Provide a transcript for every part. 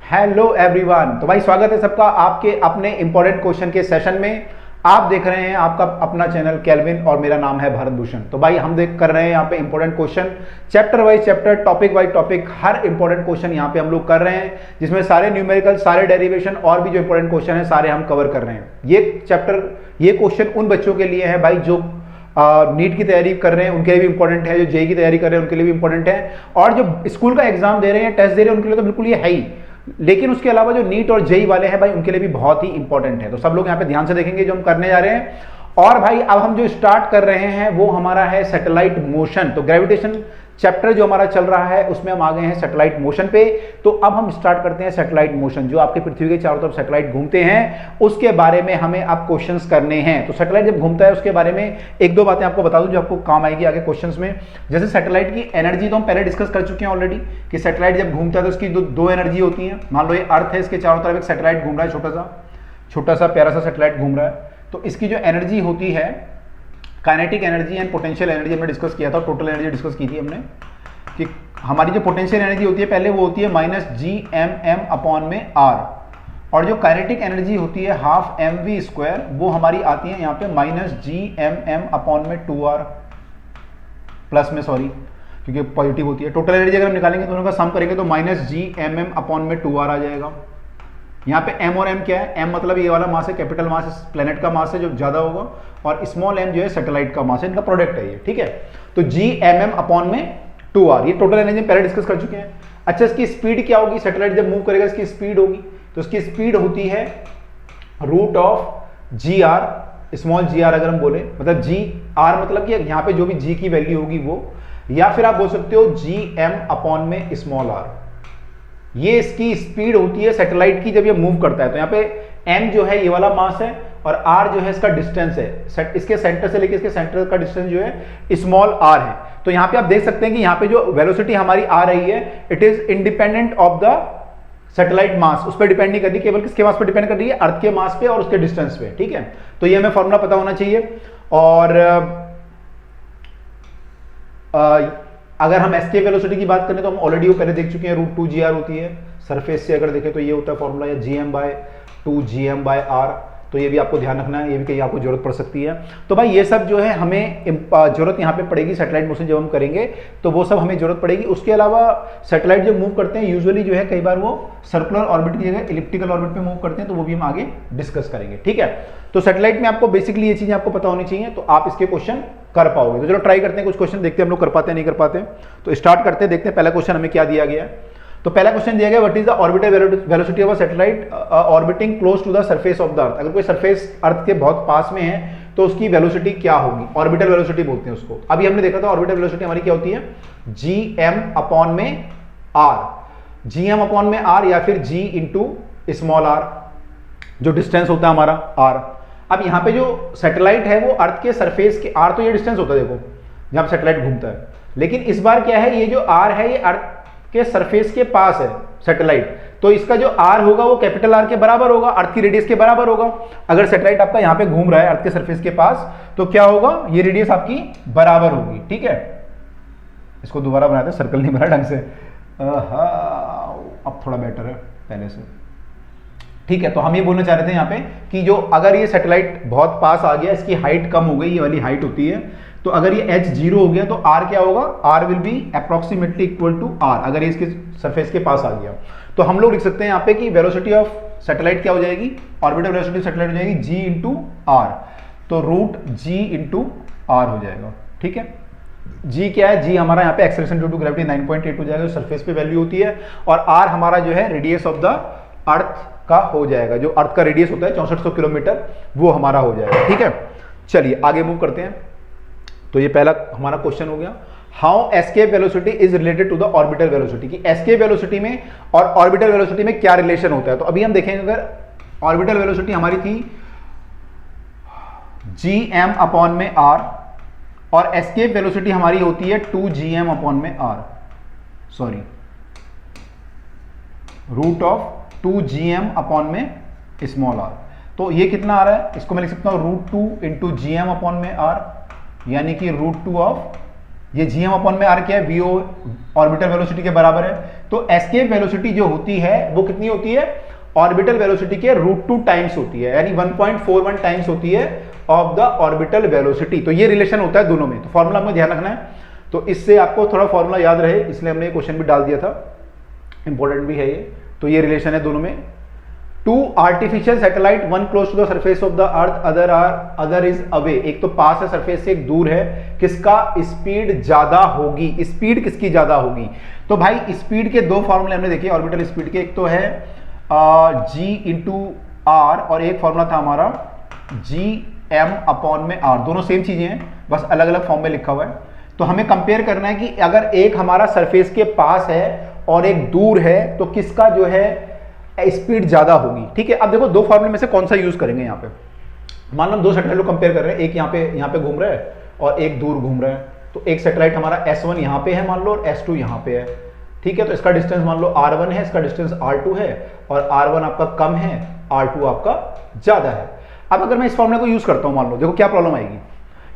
Hello everyone. तो भाई स्वागत है सबका आपके अपने इंपॉर्टेंट क्वेश्चन के सेशन में। आप देख रहे हैं आपका अपना चैनल केल्विन और मेरा नाम है भारत भूषण। तो भाई हम देख कर रहे हैं यहाँ पे important question, chapter wise chapter, topic wise topic, हर इंपॉर्टेंट क्वेश्चन यहाँ पे हम लोग कर रहे हैं, जिसमें सारे न्यूमेरिकल, सारे डेरिवेशन और भी जो इंपॉर्टेंट क्वेश्चन है सारे हम कवर कर रहे हैं। ये क्वेश्चन उन बच्चों के लिए है भाई जो नीट की तैयारी कर रहे हैं, उनके लिए भी इंपॉर्टेंट है, जो जेई की तैयारी कर रहे हैं उनके लिए भी इंपॉर्टेंट है, और जो स्कूल का एग्जाम दे रहे हैं, टेस्ट दे रहे हैं, उनके लिए तो बिल्कुल ये है ही। लेकिन उसके अलावा जो नीट और जेई वाले हैं भाई उनके लिए भी बहुत ही इंपॉर्टेंट है। तो सब लोग यहाँ पे ध्यान से देखेंगे जो हम करने जा रहे हैं। और भाई अब हम जो स्टार्ट कर रहे हैं वो हमारा है सैटेलाइट मोशन। तो ग्रेविटेशन चैप्टर जो हमारा चल रहा है उसमें हम आ गए हैं सैटेलाइट मोशन पे। तो अब हम स्टार्ट करते हैं सैटेलाइट मोशन, जो आपके पृथ्वी के चारों तरफ सैटेलाइट घूमते हैं उसके बारे में हमें अब क्वेश्चंस करने हैं। तो सैटेलाइट जब घूमता है उसके बारे में एक दो बातें आपको बता दूं जो आपको काम आएगी आगे क्वेश्चंस में। जैसे सैटेलाइट की एनर्जी तो हम पहले डिस्कस कर चुके हैं ऑलरेडी, कि सैटेलाइट जब घूमता है तो उसकी दो एनर्जी होती है। मान लो ये अर्थ है, इसके चारों तरफ एक सैटेलाइट घूम रहा है, छोटा सा प्यारा सा सैटेलाइट घूम रहा है। तो इसकी जो एनर्जी होती है, kinetic energy and potential energy हमने डिस्कस किया था, टोटल एनर्जी डिस्कस की थी हमने, कि हमारी जो पोटेंशियल एनर्जी होती है पहले वो होती है -GMM अपॉन में R, और जो काइनेटिक एनर्जी होती है हाफ mv² वो हमारी आती है यहाँ पे -GMM अपॉन में 2R, प्लस में सॉरी क्योंकि पॉजिटिव होती है। टोटल एनर्जी अगर हम निकालेंगे दोनों का सम करेंगे तो -GMM अपॉन में 2R आ जाएगा। यहाँ पे m और m क्या है, m मतलब ये वाला मास है, कैपिटल मास इस प्लेनेट का मास है जो ज्यादा होगा, और स्मॉल m जो है सैटेलाइट का मास है, इनका प्रोडक्ट है ये, ठीक है। तो GMM अपॉन में 2R, ये टोटल एनर्जी पहले डिस्कस कर चुके हैं। अच्छा, इसकी स्पीड क्या होगी, सैटेलाइट जब मूव करेगा इसकी स्पीड होगी, तो इसकी स्पीड होती है √GR, स्मॉल gr अगर हम बोले, मतलब GR मतलब कि यहाँ पे जो भी g की वैल्यू होगी वो, या फिर आप बोल सकते हो GM अपॉन में स्मॉल r। ये इसकी स्पीड होती है सैटेलाइट की जब ये मूव करता है। तो यहाँ पे m जो है ये वाला मास है, और r जो है इसका डिस्टेंस है, इसके सेंटर से लेके इसके सेंटर का डिस्टेंस जो है स्मॉल r है। तो यहाँ पे आप देख सकते हैं कि यहाँ पे जो वेलोसिटी हमारी आ रही है it is independent of the satellite mass, उस पर डिपेंड नहीं कर रही, केवल किसके मास पर डिपेंड कर रही है, अर्थ के मास पे और उसके डिस्टेंस पे, ठीक है। तो ये हमें फॉर्मूला पता होना चाहिए। और अगर हम एस्केप वेलोसिटी की बात करें तो हम ऑलरेडी वो पहले देख चुके हैं, √2GR होती है। सरफेस से अगर देखें तो ये होता है फॉर्मूला, या GM/2GM/R। तो ये भी आपको ध्यान रखना है, ये भी कहीं आपको जरूरत पड़ सकती है। तो भाई ये सब जो है हमें जरूरत यहाँ पे पड़ेगी सैटेलाइट मोशन जब हम करेंगे, तो वो सब हमें जरूरत पड़ेगी। उसके अलावा सैटेलाइट जो मूव करते हैं यूजुअली जो है कई बार वो सर्कुलर ऑर्बिट की जगह इलिप्टिकल ऑर्बिट पे मूव करते हैं, तो वो भी हम आगे डिस्कस करेंगे, ठीक है। तो सैटेलाइट में आपको बेसिकली ये चीजें आपको पता होनी चाहिए, तो आप इसके क्वेश्चन कर पाओगे। तो चलो ट्राई करते हैं, कुछ क्वेश्चन देखते हैं हम लोग कर पाते हैं नहीं कर पाते हैं। तो स्टार्ट करते हैं, देखते हैं पहला क्वेश्चन हमें क्या दिया गया है। तो पहला क्वेश्चन दिया गया, what is the orbital velocity of a satellite orbiting close to the surface of the earth. अगर कोई सरफेस अर्थ के बहुत पास में है तो उसकी वेलोसिटी क्या होगी, ऑर्बिटल वेलोसिटी बोलते हैं उसको। अभी हमने देखा था ऑर्बिटल वेलोसिटी हमारी क्या होती है, GM अपॉन में R, GM अपॉन में R या फिर G इंटू स्मॉल r, जो डिस्टेंस होता है हमारा R। अब यहाँ पे जो सैटेलाइट है वो अर्थ के सरफेस के, R तो ये डिस्टेंस होता है देखो जहां सैटेलाइट घूमता है, लेकिन इस बार क्या है, ये जो R है ये अर्थ के सरफेस के पास है सैटेलाइट, तो इसका जो R होगा वो कैपिटल R के बराबर होगा, अर्थ की रेडियस के बराबर होगा। अगर सैटेलाइट आपका यहाँ पे घूम रहा है अर्थ के सरफेस के पास तो क्या होगा, ये रेडियस आपकी बराबर होगी, ठीक है। इसको दोबारा बनाते हैं, सर्कल नहीं बना ढंग से, अब थोड़ा बेटर है पहले से, ठीक है। तो हम ये बोलना चाह रहे थे यहाँ पे कि जो अगर ये सैटेलाइट बहुत पास आ गया, इसकी हाइट कम हो गई, ये वाली हाइट होती है, तो अगर ये h 0 हो गया तो r क्या होगा, r will be approximately equal to r, अगर ये इसके सरफेस के पास आ गया। तो हम लोग लिख सकते हैं यहाँ पे कि वेलोसिटी ऑफ सैटेलाइट क्या हो जाएगी, ऑर्बिटल वेलोसिटी सैटेलाइट हो जाएगी g इंटू r, तो √G इंटू r हो जाएगा, ठीक है। g क्या है, g हमारा यहाँ पे एक्सेलरेशन ड्यू टू ग्रेविटी 9.8 हो जाएगा, जो सरफेस पे वैल्यू होती है, और r हमारा जो है रेडियस ऑफ द अर्थ का हो जाएगा, जो अर्थ का रेडियस होता है 6400 किलोमीटर, वो हमारा हो जाएगा, ठीक है। चलिए आगे मूव करते हैं। तो ये पहला हमारा क्वेश्चन हो गया, how escape velocity is related to the orbital velocity, कि एस्केप वेलोसिटी में और ऑर्बिटल वेलोसिटी में क्या रिलेशन होता है। तो अभी हम देखेंगे, अगर ऑर्बिटल वेलोसिटी हमारी थी GM अपॉन में R, और एस्केप वेलोसिटी हमारी होती है 2GM अपॉन में R, सॉरी √2GM अपॉन में स्मॉल r। तो ये कितना आ रहा है, इसको मैं लिख सकता हूं √2 इंटू GM अपॉन में R, यानी कि √2 ऑफ ये GM अपॉन में R क्या है, VO ऑर्बिटल वेलोसिटी के बराबर है। तो तो एस्केप वेलोसिटी जो होती है वो कितनी होती है, ऑर्बिटल वेलोसिटी के √2 टाइम्स होती है, यानी 1.41 टाइम्स होती है ऑफ द ऑर्बिटल वेलोसिटी। तो ये रिलेशन होता है दोनों में, तो फॉर्मूला में ध्यान रखना है। तो इससे आपको थोड़ा फॉर्मूला याद रहे इसलिए हमने क्वेश्चन भी डाल दिया था, इंपॉर्टेंट भी है ये। तो ये रिलेशन है दोनों में। 2 artificial satellite, one close to the surface of the earth, other is away. एक तो पास है सरफेस से, एक दूर है, किसका स्पीड ज्यादा होगी, स्पीड किसकी ज्यादा होगी। तो भाई स्पीड के दो फॉर्मूले हमने देखे ऑर्बिटल स्पीड के, एक तो है g इंटू आर और एक फॉर्मूला था हमारा gm अपॉन में r, दोनों सेम चीजें हैं बस अलग अलग फॉर्म में लिखा हुआ है। तो हमें कंपेयर करना है कि अगर एक हमारा सरफेस के पास है और एक दूर है तो किसका जो है स्पीड ज्यादा होगी। ठीक है, अब देखो दो फॉर्मूले में से कौन सा यूज करेंगे। यहाँ पे मान लो हम दो सैटेलाइट को कंपेयर कर रहे हैं, एक यहाँ पे घूम रहा है और एक दूर घूम रहा है। तो एक सैटेलाइट हमारा S1 यहाँ पे है मान लो और S2 यहाँ पे है। ठीक है, तो इसका डिस्टेंस मान लो R1 है, इसका डिस्टेंस R2 है और R1 आपका कम है, R2 आपका ज्यादा है। अब अगर मैं इस फॉर्मूले को यूज करता हूं, मान लो देखो क्या प्रॉब्लम आएगी।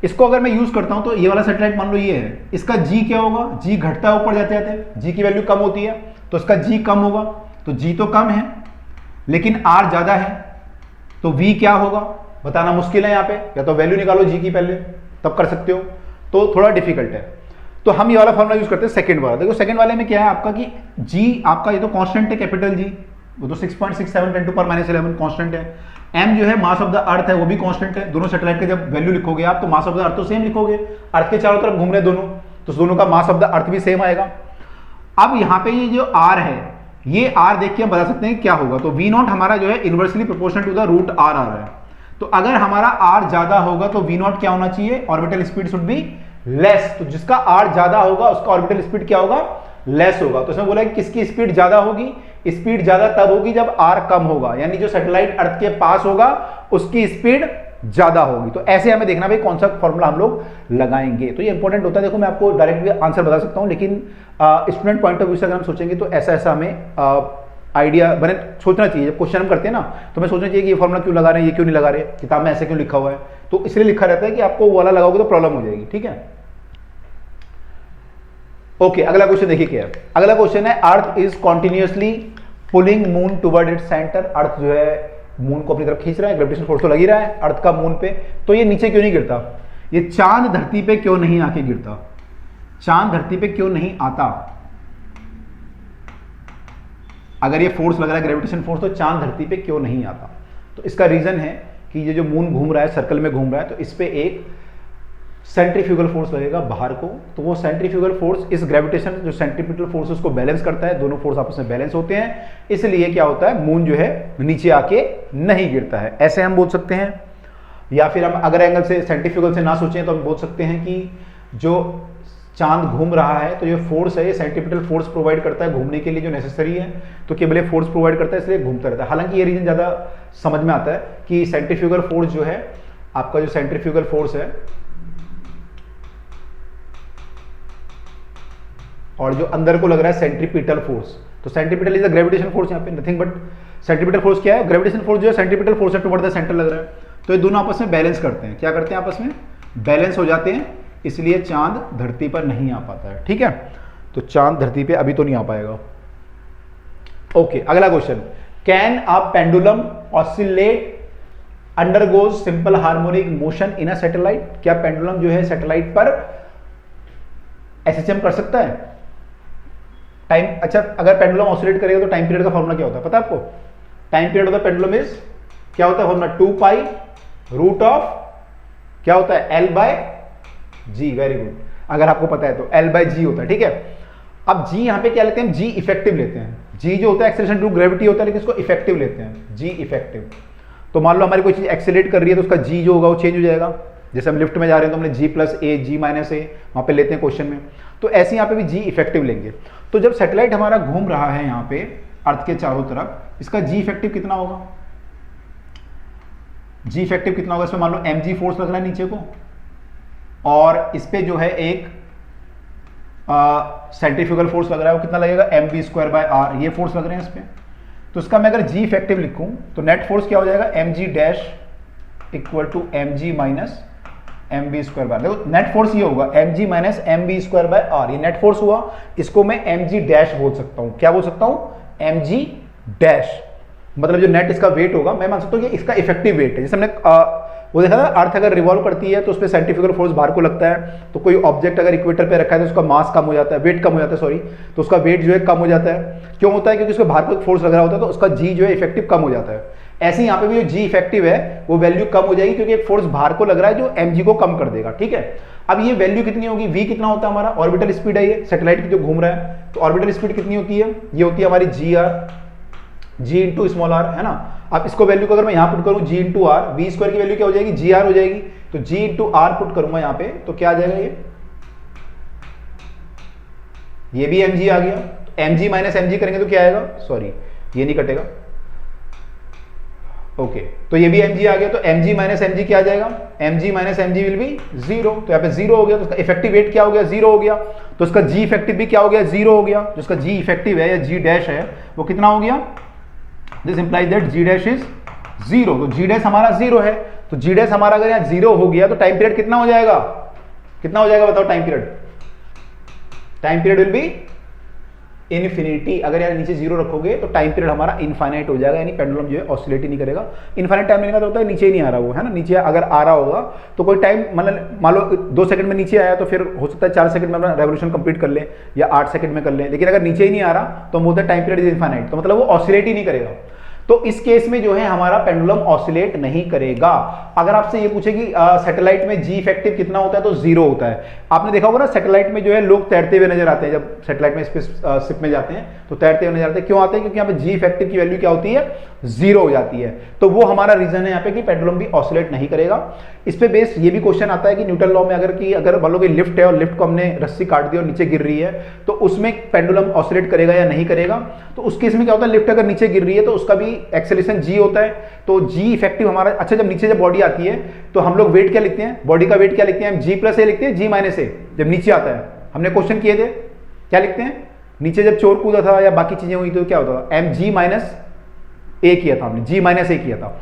इसको अगर मैं यूज करता हूं तो ये वाला सैटेलाइट मान लो ये है, इसका G क्या होगा, G घटता है ऊपर जाते जाते, G की वैल्यू कम होती है तो इसका G कम होगा। तो G तो कम है लेकिन R ज्यादा है, तो V क्या होगा बताना मुश्किल है। यहाँ पे या तो वैल्यू निकालो G की पहले, तब कर सकते हो, तो थोड़ा डिफिकल्ट है। तो हम ये वाला फॉर्मूला यूज करते हैं सेकंड वाला। देखो सेकंड वाले में क्या है आपका कि G आपका ये तो कांस्टेंट है, कैपिटल G वो तो 6.67 10 to the -11 कांस्टेंट है। M जो है मास ऑफ द अर्थ है वो भी कांस्टेंट है। दोनों सैटेलाइट के जब वैल्यू लिखोगे आप तो मास ऑफ द अर्थ तो सेम लिखोगे, अर्थ के चारों तरफ घूम रहे दोनों, तो दोनों का मास ऑफ द अर्थ भी सेम आएगा। अब यहाँ पे ये जो R है, ये R देख के हम बता सकते हैं क्या होगा। तो V0 हमारा जो है inversely proportional to the root R आ रहा है। तो अगर हमारा R ज्यादा होगा तो V0 क्या होना चाहिए, orbital speed should be less. तो जिसका R ज्यादा होगा उसका ऑर्बिटल स्पीड क्या होगा, लेस होगा। तो इसमें बोला कि किसकी स्पीड ज्यादा होगी, स्पीड ज्यादा तब होगी जब R कम होगा, यानी जो सैटेलाइट अर्थ के पास होगा उसकी स्पीड ज्यादा होगी। तो ऐसे हमें देखना भाई कौन सा फॉर्मूला हम लोग लगाएंगे। तो ये इंपॉर्टेंट होता है। देखो मैं आपको डायरेक्ट भी आंसर बता सकता हूं, लेकिन स्टूडेंट पॉइंट ऑफ व्यू से अगर हम सोचेंगे तो ऐसा ऐसा हमें आइडिया बने सोचना चाहिए। जब क्वेश्चन हम करते हैं ना तो हमें सोचना चाहिए कि ये फॉर्मूला क्यों लगा रहे हैं, ये क्यों नहीं लगा रहे, किताब में ऐसे क्यों लिखा हुआ है। तो इसलिए लिखा रहता है कि आपको वो वाला लगाओगे तो प्रॉब्लम हो जाएगी। ठीक है, ओके अगला क्वेश्चन देखिए क्या है। अगला क्वेश्चन है earth is continuously pulling moon toward its centre. Earth जो है मून को अपनी तरफ खींच रहा है, ग्रेविटेशन फोर्स तो लगी रहा है अर्थ का मून पे, तो ये नीचे क्यों नहीं गिरता, ये चांद धरती पे क्यों नहीं आके गिरता, चांद धरती पे क्यों नहीं आता। अगर ये फोर्स लग रहा है ग्रेविटेशन फोर्स, तो चांद धरती पे क्यों नहीं आता। तो इसका रीजन है कि ये जो मून घूम रहा है, सर्कल में घूम रहा है, तो इस पे एक सेंट्रीफ्यूगल फोर्स लगेगा बाहर को। तो वो सेंट्रीफ्यूगल फोर्स इस ग्रेविटेशन जो सेंट्रीपिटल फोर्स उसको बैलेंस करता है, दोनों फोर्स आपस में बैलेंस होते हैं, इसलिए क्या होता है मून जो है नीचे आके नहीं गिरता है। ऐसे हम बोल सकते हैं। या फिर हम अगर एंगल से सेंट्रीफ्यूगल से ना सोचें तो हम बोल सकते हैं कि जो चांद घूम रहा है तो ये फोर्स है, ये सेंट्रीपिटल फोर्स प्रोवाइड करता है घूमने के लिए जो नेसेसरी है, तो केवल ये फोर्स प्रोवाइड करता है इसलिए घूमता रहता है। हालांकि ये रीजन ज्यादा समझ में आता है कि सेंट्रीफ्यूगल फोर्स जो है आपका, जो सेंट्रीफ्यूगल फोर्स है और जो अंदर को लग रहा है सेंट्रीपिटल फोर्स, तो centripetal is the gravitation force. यहाँ पे नथिंग बट सेंट्रीपिटल फोर्स क्या है, ग्रेविटेशन फोर्स जो है सेंट्रीपिटल फोर्स है टुवर्ड द सेंटर लग रहा है, तो ये दोनों आपस में बैलेंस करते हैं। क्या करते हैं, आपस में बैलेंस हो जाते हैं, इसलिए चांद धरती पर नहीं आ पाता है। ठीक है, तो चांद धरती पे अभी तो नहीं आ पाएगा। ओके अगला question, can a pendulum oscillate undergoes simple harmonic motion in a satellite. क्या पेंडुलम जो है सैटेलाइट पर एसएचएम कर सकता है टाइम। अच्छा अगर पेंडुलम ऑसिलेट करेगा तो टाइम पीरियड का फॉर्मूला क्या होता है पता है आपको, time period of the pendulum is क्या होता है फॉर्मूला, 2 पाई रूट ऑफ क्या होता है L by G। Very good, अगर आपको पता है तो L बाय G होता है। ठीक है, अब G यहां पे क्या लेते हैं, G इफेक्टिव लेते हैं। G जो होता है एक्सेलरेशन ड्यू ग्रेविटी होता है, लेकिन इसको इफेक्टिव लेते हैं, G इफेक्टिव। तो मान लो हमारी कोई चीज एक्सेलरेट कर रही है तो उसका G जो होगा वो चेंज हो जाएगा। जैसे हम लिफ्ट में जा रहे हैं तो हमने G plus A G minus A वहां पे लेते हैं क्वेश्चन में, तो ऐसे यहाँ पे भी G इफेक्टिव लेंगे। तो जब सैटेलाइट हमारा घूम रहा है यहाँ पे अर्थ के चारों तरफ, इसका G इफेक्टिव कितना होगा, G इफेक्टिव कितना होगा, इसमें मान लो mg फोर्स लग रहा है नीचे को और इस पे जो है एक सेंट्रीफ्यूगल फोर्स लग रहा है, वो कितना लगेगा mv स्क्वायर बाय r, ये फोर्स लग रहे हैं इस पे। तो इसका मैं अगर G इफेक्टिव लिखूं तो नेट फोर्स क्या हो जाएगा, mg dash equal to mg minus M B square by, देखो नेट फोर्स ये होगा M G minus M B square by R, ये नेट फोर्स हुआ, इसको मैं एम जी डैश बोल सकता हूं। क्या बोल सकता हूं? एम जी डैश, मतलब जो नेट इसका वेट होगा, मैं मान सकता हूं कि इसका इफेक्टिव वेट है। जैसे हमने वो देखा था, अर्थ अगर रिवॉल्व करती है तो उस पर सेंट्रीफ्यूगल फोर्स बाहर को लगता है, तो कोई ऑब्जेक्ट अगर इक्वेटर पे रखा है तो उसका मास कम हो जाता है, वेट कम हो जाता है, सॉरी, तो उसका वेट जो है कम हो जाता है। क्यों होता है? क्योंकि उसके बाहर को एक फोर्स लग रहा होता है, तो उसका जी जो है इफेक्टिव कम हो जाता है। ऐसे ही यहाँ पे भी जो जी इफेक्टिव है वो वैल्यू कम हो जाएगी, क्योंकि एक फोर्स बाहर को लग रहा है जो एम जी को कम कर देगा, ठीक है। अब ये वैल्यू कितनी होगी? वी कितना होता है हमारा? ऑर्बिटल स्पीड है ये सैटेलाइट की जो घूम रहा है, तो ऑर्बिटल स्पीड कितनी होती है? ये होती है हमारी g r, g into small r, है ना। अब इसको वैल्यू को अगर मैं यहां पुट करूं जी इंटू आर, वी स्क्वायर की वैल्यू क्या हो जाएगी? जी आर हो जाएगी, तो जी इंटू आर पुट करूंगा यहां पे, तो क्या आ जाएगा? ये भी एम जी आ गया। M G minus M G करेंगे तो क्या आएगा? सॉरी, ये नहीं कटेगा, ओके, तो ये भी mg आ गया, तो mg माइनस mg क्या आ जाएगा? mg minus mg will be zero, तो यहाँ पे जीरो हो गया, तो उसका इफेक्टिव वेट क्या हो गया? जीरो हो गया, तो उसका g इफेक्टिव भी क्या हो गया? जीरो हो गया। जो उसका g इफेक्टिव है या g डैश है वो कितना हो गया? This implies that g dash is zero, तो g डैश हमारा जीरो है, तो g डैश हमारा अगर यहाँ जीरो हो गया तो टाइम पीरियड कितना हो जाएगा? कितना हो जाएगा बताओ time period? Time period will B infinity. अगर यार नीचे जीरो रखोगे तो टाइम पीरियड हमारा इनफाइनाइट हो जाएगा, यानी पेंडुलम जो है ऑसिलेट ही नहीं करेगा। इनफाइनाइट टाइम लेने का तो होता है नीचे ही नहीं आ रहा वो, है ना। नीचे अगर आ रहा होगा तो कोई टाइम, मतलब मान लो 2 सेकंड में नीचे आया तो फिर हो सकता है 4 सेकंड में अपना रेवोल्यूशन कंप्लीट कर ले, या 8 सेकंड में कर ले, लेकिन अगर नीचे ही नहीं आ रहा तो हम बोलते हैं टाइम पीरियड इज इनफाइनाइट, तो मतलब वो ऑसिलेट ही नहीं करेगा। तो इस केस में जो है हमारा पेंडुलम ऑसिलेट नहीं करेगा। अगर आपसे ये पूछे कि सैटेलाइट में जी इफेक्टिव कितना होता है, तो जीरो होता है। आपने देखा होगा ना सैटेलाइट में जो है लोग तैरते हुए नजर आते हैं, जब सैटेलाइट में स्पेसशिप में जाते हैं तो तैरते हुए नजर आते हैं। क्यों आते हैं? क्योंकि यहाँ पे जी इफेक्टिव की वैल्यू क्या होती है? जीरो हो जाती है। तो वो हमारा रीजन है यहाँ पे कि पेंडुलम भी ऑसिलेट नहीं करेगा। इस पे बेस ये भी क्वेश्चन आता है कि न्यूटन लॉ में अगर मान लो कि लिफ्ट है और लिफ्ट को हमने रस्सी काट दी और नीचे गिर रही है, तो उसमें पेंडुलम ऑसिलेट करेगा या नहीं करेगा। तो उस केस में क्या होता है? लिफ्ट अगर नीचे गिर रही है तो उसका भी एक्सेलरेशन जी होता है, तो जी इफेक्टिव हमारा, अच्छा जब नीचे जब बॉडी आती है तो हम लोग वेट क्या लिखते हैं? बॉडी का वेट क्या लिखते हैं? जी प्लस ए लिखते हैं, जी माइनस ए। जब नीचे आता है, हमने क्वेश्चन किए थे, क्या लिखते हैं? नीचे जब चोर कूदा था या बाकी चीजें हुई तो क्या होता था? एम जी माइनस ए किया था हमने, जी माइनस ए किया था।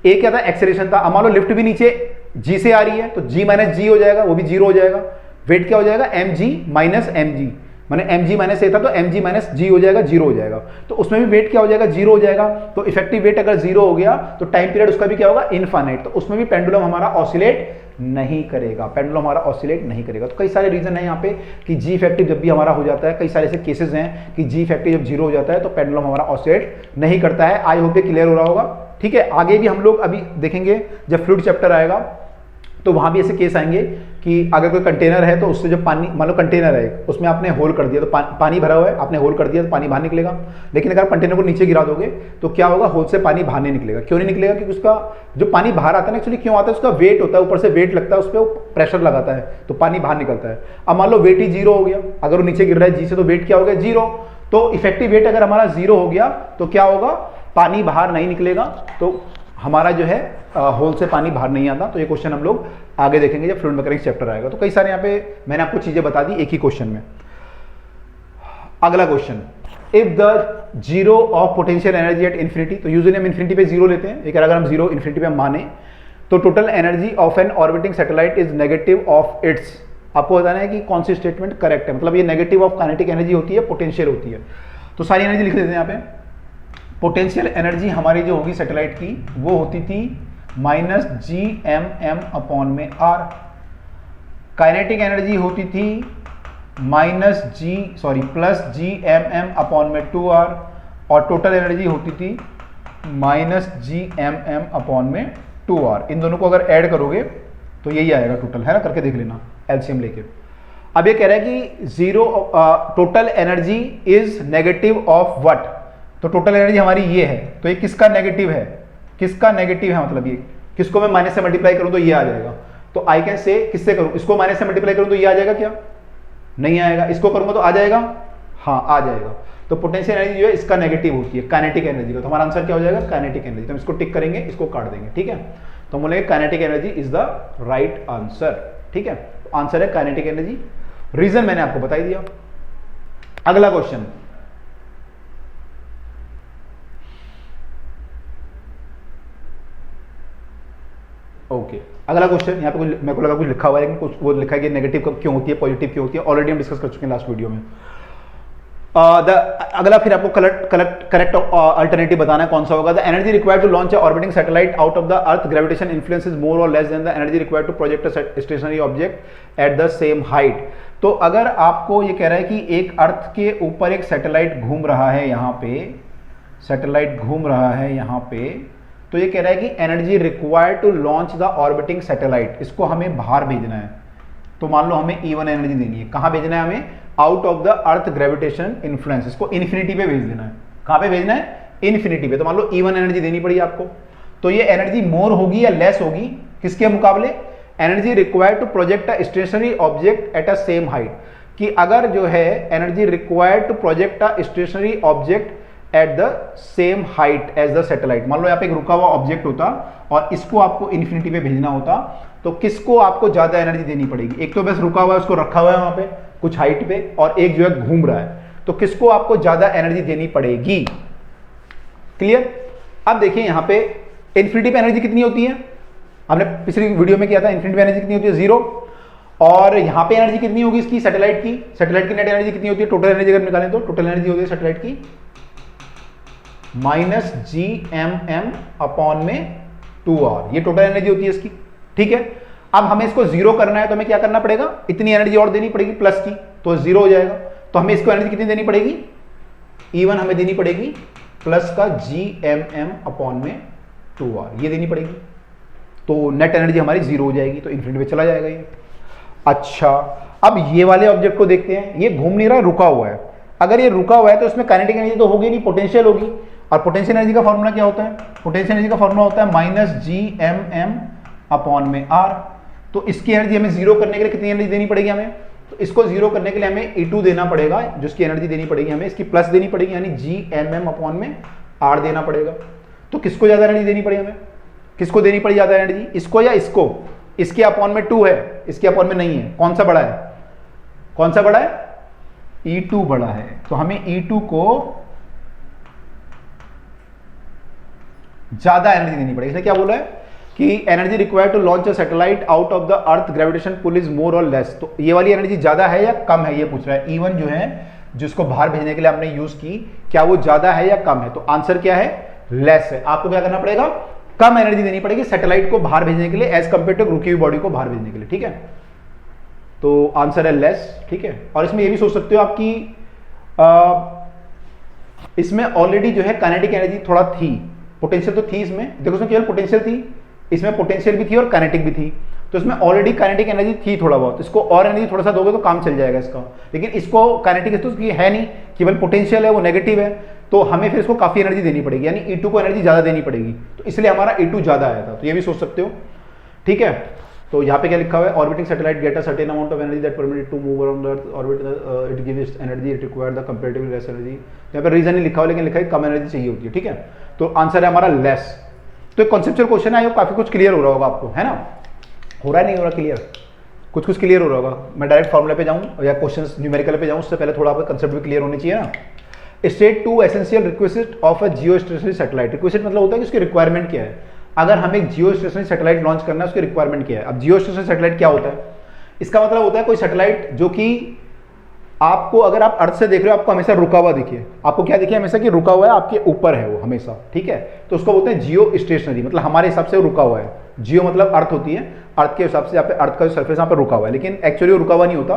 ए क्या था? एक्सेलरेशन था। अब मान लो लिफ्ट भी नीचे जी से आ रही है तो जी माइनस जी हो जाएगा, वो भी जीरो हो जाएगा। वेट क्या हो जाएगा? M G minus M G, मैंने एम जी माइनस ए था तो एम जी माइनस जी हो जाएगा, जीरो हो जाएगा। तो उसमें भी वेट क्या हो जाएगा? जीरो हो जाएगा। तो इफेक्टिव वेट अगर जीरो हो गया तो टाइम पीरियड उसका भी क्या होगा? इनफाइनाइट। तो उसमें भी पेंडुलम हमारा ऑसिलेट नहीं करेगा, पेंडुलम हमारा ऑसिलेट नहीं करेगा। तो कई सारे रीजन है यहाँ पे कि जी इफेक्टिव जब भी हमारा हो जाता है, कई सारे ऐसे केसेस हैं कि जी इफेक्टिव जब जीरो हो जाता है तो पेंडुलम हमारा ऑसिलेट नहीं करता है। आई होप ये क्लियर हो रहा होगा, ठीक है। आगे भी हम लोग अभी देखेंगे जब फ्लूइड चैप्टर आएगा तो वहां भी ऐसे केस आएंगे कि अगर कोई कंटेनर है तो उससे जो पानी, मान लो कंटेनर है उसमें आपने होल कर दिया, तो पानी भरा हुआ है, आपने होल कर दिया तो पानी बाहर निकलेगा। लेकिन अगर कंटेनर को नीचे गिरा दोगे तो क्या होगा? होल से पानी बाहर नहीं निकलेगा। क्यों नहीं निकलेगा? क्योंकि उसका जो पानी बाहर आता है ना, एक्चुअली क्यों आता है? उसका वेट होता है, ऊपर से वेट लगता है, उस पर प्रेशर लगाता है तो पानी बाहर निकलता है। अब मान लो वेट ही जीरो हो गया, अगर वो नीचे गिर रहा है जी से तो वेट क्या हो गया? जीरो। तो इफेक्टिव वेट अगर हमारा जीरो हो गया तो क्या होगा? पानी बाहर नहीं निकलेगा, तो हमारा जो है होल से पानी बाहर नहीं आता। तो ये क्वेश्चन हम लोग आगे देखेंगे जब फ्लूइड मैकेनिक्स चैप्टर आएगा। तो कई सारे यहाँ पे मैंने आपको चीजें बता दी एक ही क्वेश्चन में। अगला question, if the zero of potential energy at infinity, तो यूजुअली हम इन्फिनिटी पे जीरो लेते हैं, लेकिन अगर हम जीरो इन्फिनिटी पे माने तो total energy of an orbiting satellite is negative of its. आपको बताना है कि कौन सी स्टेटमेंट करेक्ट है, मतलब ये नेगेटिव ऑफ काइनेटिक एनर्जी होती है, पोटेंशियल होती है। तो सारी एनर्जी लिख देते हैं यहाँ पे। पोटेंशियल एनर्जी हमारी जो होगी सैटेलाइट की वो होती थी minus G M M upon में आर। काइनेटिक एनर्जी होती थी plus G M M upon में 2r, और टोटल एनर्जी होती थी minus G M M upon में 2r। इन दोनों को अगर ऐड करोगे तो यही आएगा टोटल, है ना, करके देख लेना एलसीएम लेके। अब ये कह रहा है कि zero total energy is negative of what, तो टोटल एनर्जी हमारी ये है, तो ये किसका नेगेटिव है? किसका नेगेटिव है, मतलब ये किसको मैं माइनस से मल्टीप्लाई करूं तो ये आ जाएगा। तो आई कैन से किससे करूं? इसको माइनस से मल्टीप्लाई करूं तो ये आ जाएगा क्या? नहीं आएगा। इसको करूंगा तो आ जाएगा? हाँ आ जाएगा। तो पोटेंशियल एनर्जी जो है इसका नेगेटिव होती है काइनेटिक एनर्जी का। तो हमारा आंसर क्या हो जाएगा? Kinetic energy. तो हम इसको टिक करेंगे, इसको काट देंगे, ठीक है। तो हम बोलेंगे kinetic energy is the right answer, ठीक है। आंसर है काइनेटिक एनर्जी। रीजन मैंने आपको बता दिया। अगला क्वेश्चन, ओके अगला क्वेश्चन, यहाँ पे कुछ मेरे को लगा कुछ लिखा हुआ है, लेकिन कुछ वो लिखा है कि नेगेटिव क्यों होती है, पॉजिटिव क्यों होती है, ऑलरेडी हम डिस्कस कर चुके हैं लास्ट वीडियो में। अगला फिर आपको करेक्ट अल्टरनेटिव बताना है, कौन सा होगा। The energy required to launch orbiting satellite out of the earth gravitation influence is more और less than the energy required to project a stationary object at the same height. तो अगर आपको ये कह रहा है कि एक अर्थ के ऊपर एक सैटेलाइट घूम रहा है, यहाँ पे सैटेलाइट घूम रहा है यहाँ पे, तो ये कह रहा है कि energy required to launch the orbiting satellite, इसको हमें बाहर भेजना है। तो मान लो हमें E1 एनर्जी देनी है, कहाँ भेजना है हमें, out of the earth gravitation influence, इसको इन्फिनिटी पे भेज देना है। कहाँ पे भेजना है, इन्फिनिटी पे। तो मान लो E1 एनर्जी देनी पड़ी आपको, तो ये एनर्जी मोर होगी या लेस होगी किसके मुकाबले, energy required to project a stationary object at a same height, कि अगर जो है energy required to project a stationary object at the same height as the satellite. मान लो यहाँ पे एक रुका हुआ ऑब्जेक्ट होता और इसको आपको इन्फिनिटी पे भेजना होता, तो किसको आपको ज्यादा एनर्जी देनी पड़ेगी, एक तो बस रुका हुआ है उसको रखा हुआ है वहां पे कुछ हाइट पे, और एक जो है घूम रहा है, तो किसको आपको ज्यादा एनर्जी देनी पड़ेगी। क्लियर। अब देखिए यहाँ पे इन्फिनिटी पे एनर्जी कितनी होती है, हमने पिछली वीडियो में किया था, इन्फिनिटी पे एनर्जी कितनी होती है, 0। और यहाँ पे एनर्जी कितनी होगी इसकी, सैटेलाइट की नेट एनर्जी कितनी होती है, टोटल एनर्जी अगर निकालें तो टोटल एनर्जी होती है सैटेलाइट की -GMM अपॉन में 2R, ये टोटल एनर्जी होती है इसकी। ठीक है, अब हमें इसको 0 करना है तो हमें क्या करना पड़ेगा, इतनी एनर्जी और देनी पड़ेगी प्लस की, तो 0 हो जाएगा। तो हमें इसको एनर्जी कितनी देनी पड़ेगी, E1 हमें देनी पड़ेगी प्लस का GMM अपॉन में 2R, ये देनी पड़ेगी। तो नेट एनर्जी हमारी 0 हो जाएगी, तो इन्फिनिटी पे चला जाएगा ये। अच्छा, अब ये वाले ऑब्जेक्ट को देखते हैं, ये घूम नहीं रहा, रुका हुआ है। अगर ये रुका हुआ है तो इसमें काइनेटिक एनर्जी तो होगी नहीं, पोटेंशियल होगी। और पोटेंशियल एनर्जी का फॉर्मूला क्या होता है, पोटेंशियल एनर्जी का फॉर्मूला होता है -GMM अपॉन में R। तो इसकी एनर्जी हमें 0 करने के लिए कितनी एनर्जी देनी पड़ेगी हमें, तो इसको 0 करने के लिए हमें E2 देना पड़ेगा, जिसकी एनर्जी देनी पड़ेगी हमें, इसकी प्लस देनी पड़ेगी, यानी GMM अपॉन में R देना पड़ेगा। तो किसको ज्यादा एनर्जी देनी पड़ी हमें, किसको देनी पड़ी ज्यादा एनर्जी, इसको या इसको, इसके अपॉन में 2 है, इसके अपॉन में नहीं है, कौन सा बड़ा है, कौन सा बड़ा है, E2 बड़ा है। तो हमें E2 को ज्यादा एनर्जी देनी पड़ेगी। इसने क्या बोला है कि energy required to launch a satellite out of the earth gravitation pull is more और लेस। तो ये वाली एनर्जी ज्यादा है या कम है, ये पूछ रहा है। E1 जो है जिसको बाहर भेजने के लिए हमने यूज की, क्या वो ज्यादा है या कम है, तो आंसर क्या है, लेस है। आपको क्या करना पड़ेगा, कम एनर्जी देनी पड़ेगी सैटेलाइट को बाहर भेजने के लिए एज कंपेयर टू रुकी हुई बॉडी को बाहर भेजने के लिए। ठीक है, तो आंसर है लेस। ठीक है, और इसमें ये भी सोच सकते हो आपकी इसमें ऑलरेडी जो है काइनेटिक एनर्जी थोड़ा थी, पोटेंशियल तो थी इसमें, देखो इसमें केवल पोटेंशियल थी, इसमें पोटेंशियल भी थी और काइनेटिक भी थी, तो इसमें ऑलरेडी काइनेटिक एनर्जी थी थोड़ा बहुत, इसको और एनर्जी थोड़ा सा दोगे तो काम चल जाएगा इसका। लेकिन इसको काइनेटिक तो उसकी है नहीं, केवल पोटेंशियल है, वो नेगेटिव है, तो हमें फिर इसको काफी एनर्जी देनी पड़ेगी, यानी E2 को एनर्जी ज्यादा देनी पड़ेगी, तो इसलिए हमारा E2 ज्यादा आया था। तो ये भी सोच सकते हो। ठीक है, तो यहाँ पे क्या लिखा हुआ है, orbiting satellite get a certain amount of energy that permitted to move around the earth orbit, it gives energy it required the comparatively less energy. यहाँ पे रीजन नहीं लिखा हुआ, लेकिन लिखा है कम एनर्जी चाहिए होती है। ठीक है, तो आंसर है हमारा लेस। तो एक कॉन्सेप्चुअल क्वेश्चन है, काफी कुछ क्लियर हो रहा होगा आपको, है ना, हो रहा है नहीं हो रहा क्लियर, कुछ कुछ क्लियर हो रहा होगा। मैं डायरेक्ट फॉर्मूला पे जाऊं या क्वेश्चंस न्यूमेरिकल पे जाऊं, उससे पहले थोड़ा आपका कंसेप्ट भी क्लियर होने चाहिए ना। State 2 essential requisite of a Jio stationery satellite. Requisite मतलब होता है कि उसकी रिक्वायरमेंट क्या है, अगर हमें एक जियो स्टेशनरी सैटेलाइट लॉन्च करना है उसकी रिक्वायरमेंट क्या है। अब जियो स्टेशनरी सैटेलाइट क्या होता है, इसका मतलब होता है कोई सैटेलाइट जो कि आपको, अगर आप अर्थ से देख रहे हो, आपको हमेशा रुका हुआ दिखे, आपको क्या दिखे हमेशा कि रुका हुआ है, आपके ऊपर है वो हमेशा। ठीक है, तो उसको बोलते हैं जियो स्टेशनरी, मतलब हमारे हिसाब से वो रुका हुआ है। जियो मतलब अर्थ होती है, अर्थ के हिसाब से यहाँ पे अर्थ का जो सर्फेस यहाँ पे रुका हुआ है, लेकिन एक्चुअली वो रुका हुआ नहीं होता,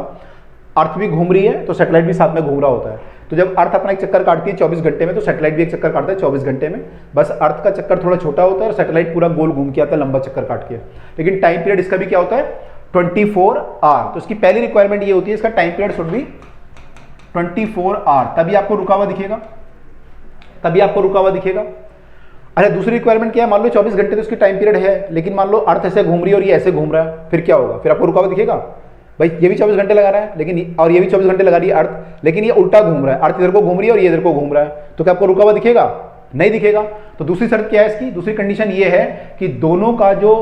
अर्थ भी घूम रही है तो सैटेलाइट भी साथ में घूम रहा होता है। तो जब अर्थ अपना एक चक्कर काटती है 24 घंटे में, तो सैटेलाइट भी एक चक्कर काटता है 24 घंटे में, बस अर्थ का चक्कर थोड़ा छोटा होता है और सैटेलाइट पूरा गोल घूम के आता है लंबा चक्कर काट के। लेकिन टाइम पीरियड इसका भी क्या होता है, 24 आवर। तो इसकी पहली रिक्वायरमेंट ये होती है, इसका time period should be 24 hour, तभी आपको रुका हुआ दिखेगा, तभी आपको रुका हुआ दिखेगा। अच्छा, दूसरी रिक्वायरमेंट क्या है, मान लो 24 घंटे तो उसकी टाइम पीरियड है, लेकिन मान लो अर्थ ऐसे घूम रही है और ये ऐसे घूम रहा है, फिर क्या होगा, फिर आपको रुका हुआ दिखेगा। भाई ये भी 24 घंटे लगा रहा है, लेकिन और ये भी 24 घंटे लगा रही है अर्थ, लेकिन ये उल्टा घूम रहा है, अर्थ इधर को घूम रही है और ये इधर को घूम रहा है, तो क्या आपको रुका हुआ दिखेगा, नहीं दिखेगा। तो दूसरी शर्त क्या है इसकी, दूसरी कंडीशन ये है कि दोनों का जो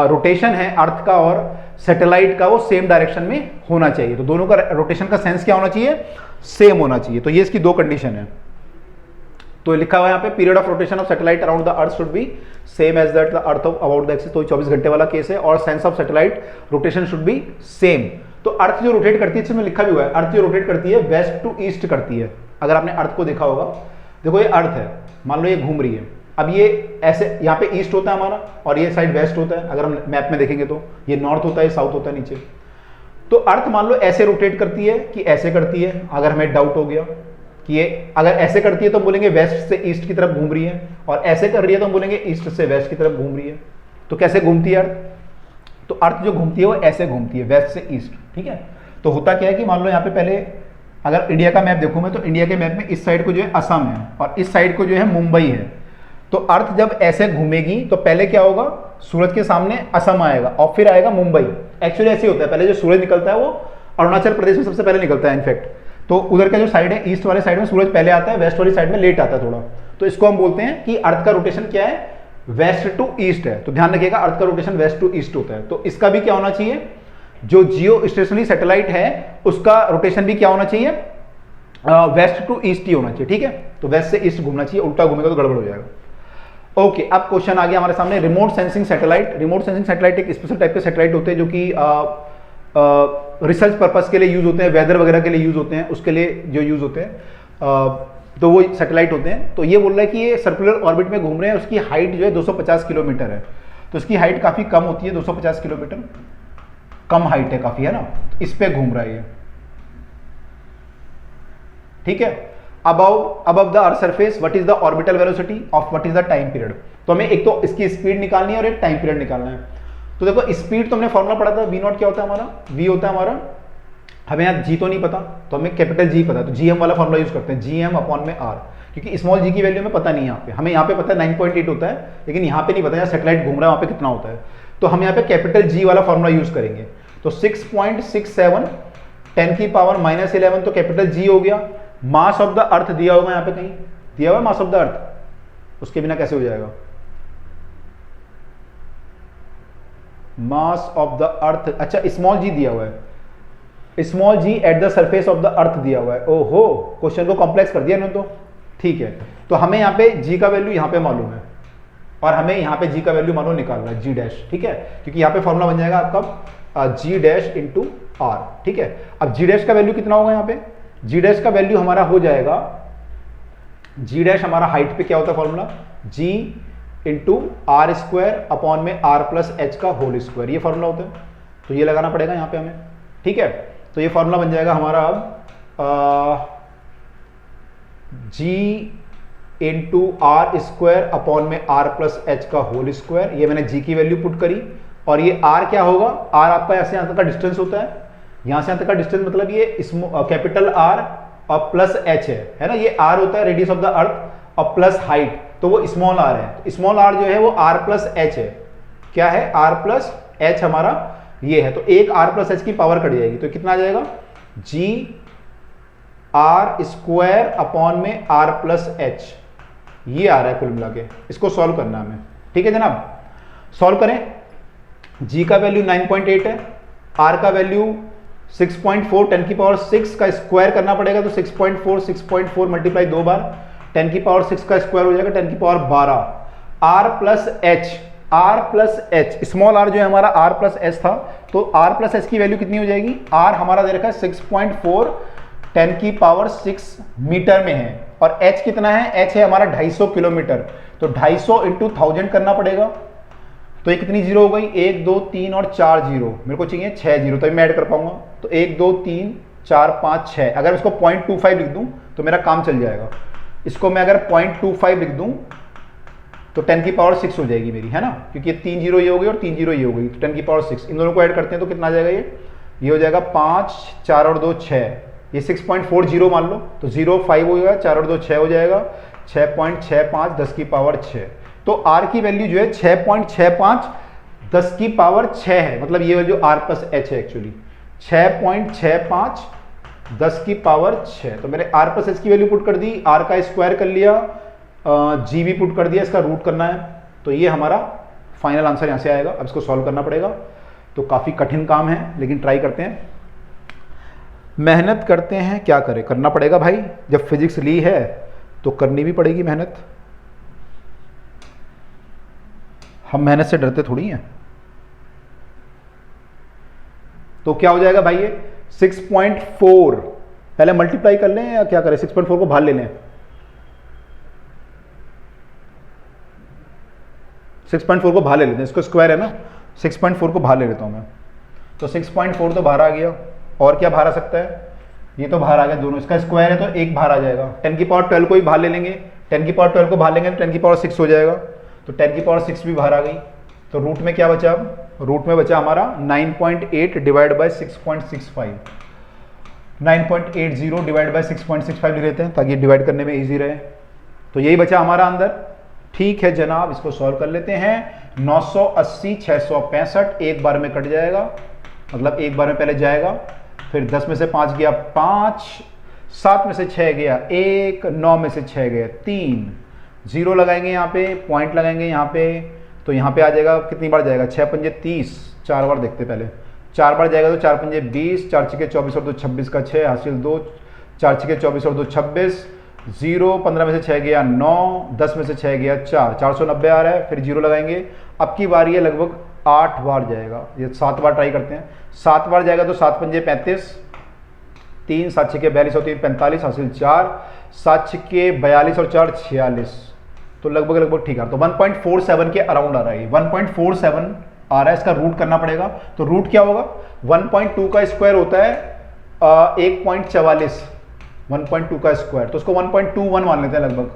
रोटेशन है अर्थ का और सैटेलाइट का, वो सेम डायरेक्शन में होना चाहिए। तो दोनों का रोटेशन का सेंस क्या होना चाहिए, सेम होना चाहिए। तो ये इसकी दो कंडीशन है। तो लिखा हुआ है यहाँ पे period of rotation of satellite around the earth should be same as that the earth of about the axis, तो 24 घंटे वाला केस है। और sense of satellite rotation should be same. तो अर्थ जो रोटेट करती है, इसमें लिखा भी हुआ है, अर्थ जो रोटेट करती है वेस्ट टू ईस्ट करती है। अगर आपने अर्थ को देखा होगा, देखो ये अर्थ है, मान लो ये घूम रही है, अब ये ऐसे यहाँ पे ईस्ट होता है हमारा और ये साइड वेस्ट होता है। अगर हम मैप में देखेंगे तो ये नॉर्थ होता है, साउथ होता है नीचे। तो अर्थ मान लो ऐसे रोटेट करती है कि ऐसे करती है। अगर हमें डाउट हो गया कि ये अगर ऐसे करती है तो हम बोलेंगे वेस्ट से ईस्ट की तरफ घूम रही है, और ऐसे कर रही है तो हम बोलेंगे ईस्ट से वेस्ट की तरफ घूम रही है। तो कैसे घूमती है अर्थ? तो अर्थ जो घूमती है वो ऐसे घूमती है, वेस्ट से ईस्ट, ठीक है। तो होता क्या है कि मान लो यहाँ पे पहले अगर इंडिया का मैप देखूं मैं, तो इंडिया के मैप में इस साइड को जो है असम है और इस साइड को जो है मुंबई है। तो अर्थ जब ऐसे घूमेगी तो पहले क्या होगा, सूरज के सामने असम आएगा और फिर आएगा मुंबई। एक्चुअली ऐसे होता है, पहले जो सूरज निकलता है वो अरुणाचल प्रदेश में सबसे पहले निकलता है इनफैक्ट। तो उधर का जो साइड है, ईस्ट वाले साइड में सूरज पहले आता है, वेस्ट वाली साइड में लेट आता है थोड़ा। तो इसको हम बोलते हैं कि अर्थ का रोटेशन क्या है, वेस्ट टू ईस्ट है। तो ध्यान रखिएगा अर्थ का रोटेशन वेस्ट टू ईस्ट होता है। तो इसका भी क्या होना चाहिए, जो जियो स्टेशनरी सैटेलाइट है उसका रोटेशन भी क्या होना चाहिए, वेस्ट टू ईस्ट ही होना चाहिए, ठीक है। तो वेस्ट से ईस्ट घूमना चाहिए, उल्टा घूमेगा तो गड़बड़ हो जाएगा। ओके, अब क्वेश्चन आ गया हमारे सामने, remote sensing satellite. Remote sensing satellite एक स्पेशल टाइप के सैटेलाइट होते हैं जो कि रिसर्च पर्पस के लिए यूज होते हैं, वेदर वगैरह के लिए यूज होते हैं, उसके लिए जो यूज होते हैं तो वो सैटेलाइट होते हैं। तो ये बोल रहा है कि ये सर्कुलर ऑर्बिट में घूम रहे हैं, उसकी हाइट जो है 250 किलोमीटर है। तो इसकी हाइट काफी कम होती है, 250 किलोमीटर कम हाइट है काफी, है ना। इस पे घूम रहा है ये, ठीक है। above the earth surface what is the orbital velocity of what is the time period। तो हमें एक तो इसकी स्पीड निकालनी है और एक टाइम पीरियड निकालना है। तो देखो स्पीड तो हमने फॉर्मूला पढ़ा था, v नॉट क्या होता है हमारा, v होता है हमारा, हमें यहाँ g तो नहीं पता तो हमें कैपिटल G पता है, तो gm वाला फॉर्मूला यूज करते हैं, gm अपॉन में r, क्योंकि स्मॉल g की वैल्यू हमें पता नहीं है यहाँ पे। हमें यहाँ पे पता है 9.8 होता है, लेकिन यहाँ पे नहीं पता, यहाँ सैटेलाइट घूम रहा है वहाँ पे कितना होता है। तो हम यहाँ पे कैपिटल G वाला फॉर्मूला यूज करेंगे। तो 6.67 10 की पावर -11 तो कैपिटल G हो गया। मास ऑफ द अर्थ दिया होगा यहाँ पे, कहीं दिया हुआ मास ऑफ द अर्थ, उसके बिना कैसे हो जाएगा। मास ऑफ द अर्थ, अच्छा स्मॉल जी दिया हुआ है, small G at the surface of the earth दिया हुआ है। ओहो, क्वेश्चन को कॉम्प्लेक्स कर दिया इन्होंने तो, ठीक है। तो हमें यहाँ पे जी का वैल्यू यहाँ पे मालूम है और हमें यहाँ पे जी का वैल्यू मालूम निकालना है, जी डैश, ठीक है। क्योंकि यहाँ पे फॉर्मूला बन जाएगा आपका जी डैश इंटू आर, ठीक है। अब जी डैश का वैल्यू कितना होगा यहाँ पे, जी डैश का वैल्यू हमारा हो जाएगा, जी डैश हमारा हाइट पे क्या होता है formula, G into R square upon में आर प्लस एच का होल स्क्वायर, ये फॉर्मूला होता है। तो ये लगाना पड़ेगा यहाँ पे हमें, ठीक है। तो ये फॉर्मूला बन जाएगा हमारा अब जी इंटू आर स्क्वायर अपॉन में आर प्लस एच का होल स्क्वायर। ये मैंने जी की वैल्यू पुट करी और ये आर क्या होगा, आर आपका यहाँ से यहाँ तक का डिस्टेंस होता है, यहाँ से यहाँ तक का डिस्टेंस मतलब ये कैपिटल आर और प्लस एच है ना। ये आर होता है रेडियस ऑफ द अर्थ और प्लस हाइट, तो वो स्मॉल आर है। तो स्मॉल आर जो है वो आर प्लस एच है, क्या है, आर प्लस एच हमारा ये है। तो एक आर प्लस एच की पावर कट जाएगी, तो कितना आ जाएगा, जी आर स्क्वायर अपॉन में आर प्लस एच, ये आ रहा है कुल मिला के। इसको सॉल्व करना है हमें, ठीक है जनाब। सॉल्व करें, जी का वैल्यू 9.8 है, आर का वैल्यू 6.4, 10 की पावर 6 का स्क्वायर करना पड़ेगा, तो 6.4 मल्टीप्लाई 2 बार 10 की पावर 6 का स्क्वायर हो जाएगा 10 की power 12। R plus H, small R जो है हमारा आर प्लस एच था, तो आर प्लस एच की वैल्यू कितनी हो जाएगी, आर हमारा दे रखा है 6.4 10 की पावर 6 मीटर में है, और एच कितना है, एच है हमारा 250 किलोमीटर। तो 250 इंटू 1000 करना पड़ेगा, तो ये कितनी जीरो हो गई, 1 2 3 और 4 जीरो, मेरे को चाहिए 6 जीरो, तो मैं ऐड कर पाऊंगा। तो 1 2 3 4 5 6, अगर इसको 0.25 लिख दूं तो मेरा काम चल जाएगा। इसको मैं अगर 0.25 लिख दूं तो 10 की पावर 6 हो जाएगी मेरी, है ना, क्योंकि 3 जीरो ये हो गई और 3 जीरो ये हो गई, तो 10 की पावर 6 इन दोनों को ऐड करते हैं तो कितना आ जाएगा, ये हो जाएगा 5 4 और 2 6, ये 6.40 मान लो, तो 0 5 हो जाएगा, 4 और 2 6 हो जाएगा, 6.65 10 की पावर 6। तो R की वैल्यू जो है 6.65 10 की पावर 6 है, मतलब ये जो R प्लस एच है एक्चुअली 6.65 10 की पावर 6। तो मैंने R प्लस एच की वैल्यू पुट कर दी, R का स्क्वायर कर लिया, जी भी पुट कर दिया, इसका रूट करना है, तो ये हमारा फाइनल आंसर यहाँ से आएगा। अब इसको सॉल्व करना पड़ेगा, तो काफ़ी कठिन काम है, लेकिन ट्राई करते हैं, मेहनत करते हैं, क्या करें, करना पड़ेगा भाई। जब फिजिक्स ली है तो करनी भी पड़ेगी मेहनत, हम मेहनत से डरते थोड़ी हैं। तो क्या हो जाएगा भाई ये 6.4, पहले मल्टीप्लाई कर लें या क्या करें, 6.4 को बाहर ले लें, 6.4 को बाहर ले लेते हैं, इसको स्क्वायर है ना, 6.4 को बाहर ले लेता हूं मैं। तो 6.4 तो बाहर आ गया, और क्या बाहर आ सकता है, ये तो बाहर आ गया दोनों, इसका स्क्वायर है तो एक बाहर आ जाएगा। 10 की पावर 12 को भी बाहर ले लेंगे, 10 की पावर 12 को बाहर लेंगे तो 10 की पावर 6 हो जाएगा, तो 10 की पावर 6 भी बाहर आ गई। तो रूट में क्या बचा, अब रूट में बचा हमारा 9.8 डिवाइड बाय 6.65, 9.80 डिवाइड बाय 6.65 ले लेते हैं ताकि डिवाइड करने में इजी रहे। तो यही बचा हमारा अंदर। ठीक है जनाब, इसको सॉल्व कर लेते हैं। 980 665 एक बार में कट जाएगा, मतलब एक बार में पहले जाएगा, फिर 10 में से 5 गया 5, 7 में से 6 गया 1, 9 में से 6 गया 3, 0 लगाएंगे यहाँ पे, पॉइंट लगाएंगे यहाँ पे, तो यहाँ पे आ जाएगा, कितनी बार जाएगा, 6 पंजे 30, 4 बार देखते पहले, 4 बार जाएगा तो 4 पंजे 20, 4 छक्के 24 और 2 26 का 6 हासिल 2, 4 छक्के 24 और 2 26, 0, 15 में से 6 गया 9, 10 में से 6 गया 4, 490 आ रहा है, फिर 0 लगाएंगे। अब की बारी है लगभग 8 बार जाएगा, ये 7 बार ट्राई करते हैं। 7 बार जाएगा तो 7 पंजे 35, 3, 7 छक्के 42 और 3 45 हासिल 4, 7 छक्के 42 और 4 46, तो लगभग ठीक है। तो 1.47 के अराउंड आ रहा है, 1.47 आ रहा है, इसका रूट करना पड़ेगा। तो रूट क्या होगा, 1.2 का स्क्वायर होता है 1.44, 1.2 का स्क्वायर, तो उसको 1.21 मान लेते हैं, लगभग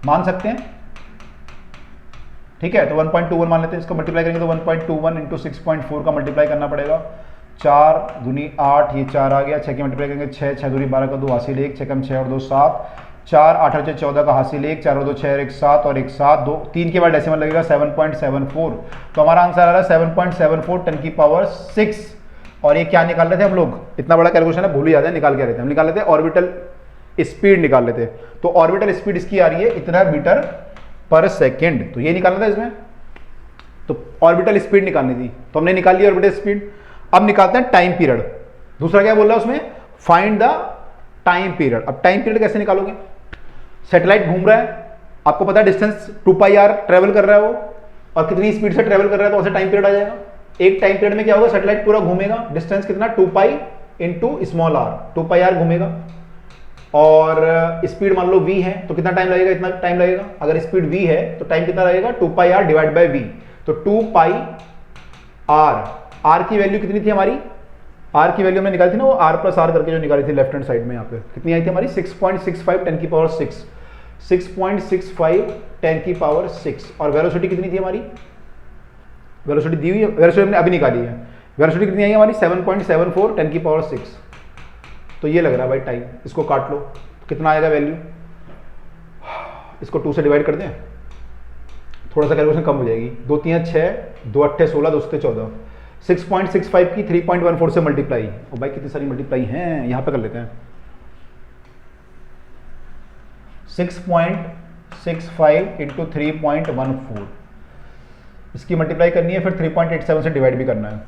मान सकते हैं, ठीक है। तो 1.21 मान लेते हैं, इसको मल्टीप्लाई करेंगे तो 1.21 इंटू 6.4 का मल्टीप्लाई करना पड़ेगा। 4 दूनी 8, ये 4 आ गया, 6 की मल्टीप्लाई करेंगे 6, 6 दूनी 12 का 2 हासिल 1, 6 कम 6 और 2 7, 4 8 और 14 का हासिल 1, 4 और 2 6 और 1 7 और 1 7, 2 3 के बाद डेसिमल लगेगा 7.74। तो हमारा आंसर आ रहा है 7.74 10 की पावर 6। और ये क्या निकाल रहे थे हम लोग, इतना बड़ा कैलकुलेशन है भूल ही जाते हैं, निकाल के रहते हैं हम, निकाल लेते हैं ऑर्बिटल स्पीड निकाल लेते हैं। तो ऑर्बिटल स्पीड इसकी आ रही है इतना मीटर पर सेकेंड, तो ये निकालना था इसमें, तो ऑर्बिटल स्पीड निकालनी थी, तो हमने निकाल ली ऑर्बिटल स्पीड। अब निकालते हैं टाइम पीरियड। दूसरा क्या बोल रहा है उसमें, फाइंड द टाइम पीरियड। अब टाइम पीरियड कैसे निकालोगे, सैटेलाइट घूम रहा है, आपको पता है डिस्टेंस 2πr ट्रेवल कर रहा है वो, और कितनी स्पीड से ट्रेवल कर रहा है, तो वैसे टाइम पीरियड आ जाएगा। एक टाइम पीरियड में क्या होगा, सैटेलाइट पूरा घूमेगा, डिस्टेंस कितना 2π इंटू स्मॉल आर, 2πr घूमेगा, और स्पीड मान लो v है, तो कितना टाइम लगेगा, इतना टाइम लगेगा। अगर स्पीड v है तो टाइम कितना लगेगा, 2πr डिवाइड बाय v, तो 2πr, r की वैल्यू कितनी थी हमारी, r की वैल्यू हमने निकाली थी ना, वो r प्लस r करके जो निकाली थी लेफ्ट हैंड साइड में, यहाँ पे कितनी आई थी हमारी 6.65 10 की पावर 6, 6.65 10 की पावर 6। और वेलोसिटी कितनी थी हमारी, वेलोसिटी दी हुई है, वेलोसिटी हमने अभी निकाली है, वेलोसिटी कितनी आई हमारी 7.74 10 की पावर 6। तो ये लग रहा है भाई टाइम, इसको काट लो, कितना आएगा वैल्यू, इसको 2 से डिवाइड कर दें, थोड़ा सा कैलकुलेशन कम हो जाएगी, 2 3 6, 2 8 16, 2 7 14, 6.65 की 3.14 से मल्टीप्लाई, और भाई कितनी सारी मल्टीप्लाई हैं, यहाँ पे कर लेते हैं, 6.65 इंटू 3.14, इसकी मल्टीप्लाई करनी है, फिर 3.87 से डिवाइड भी करना है।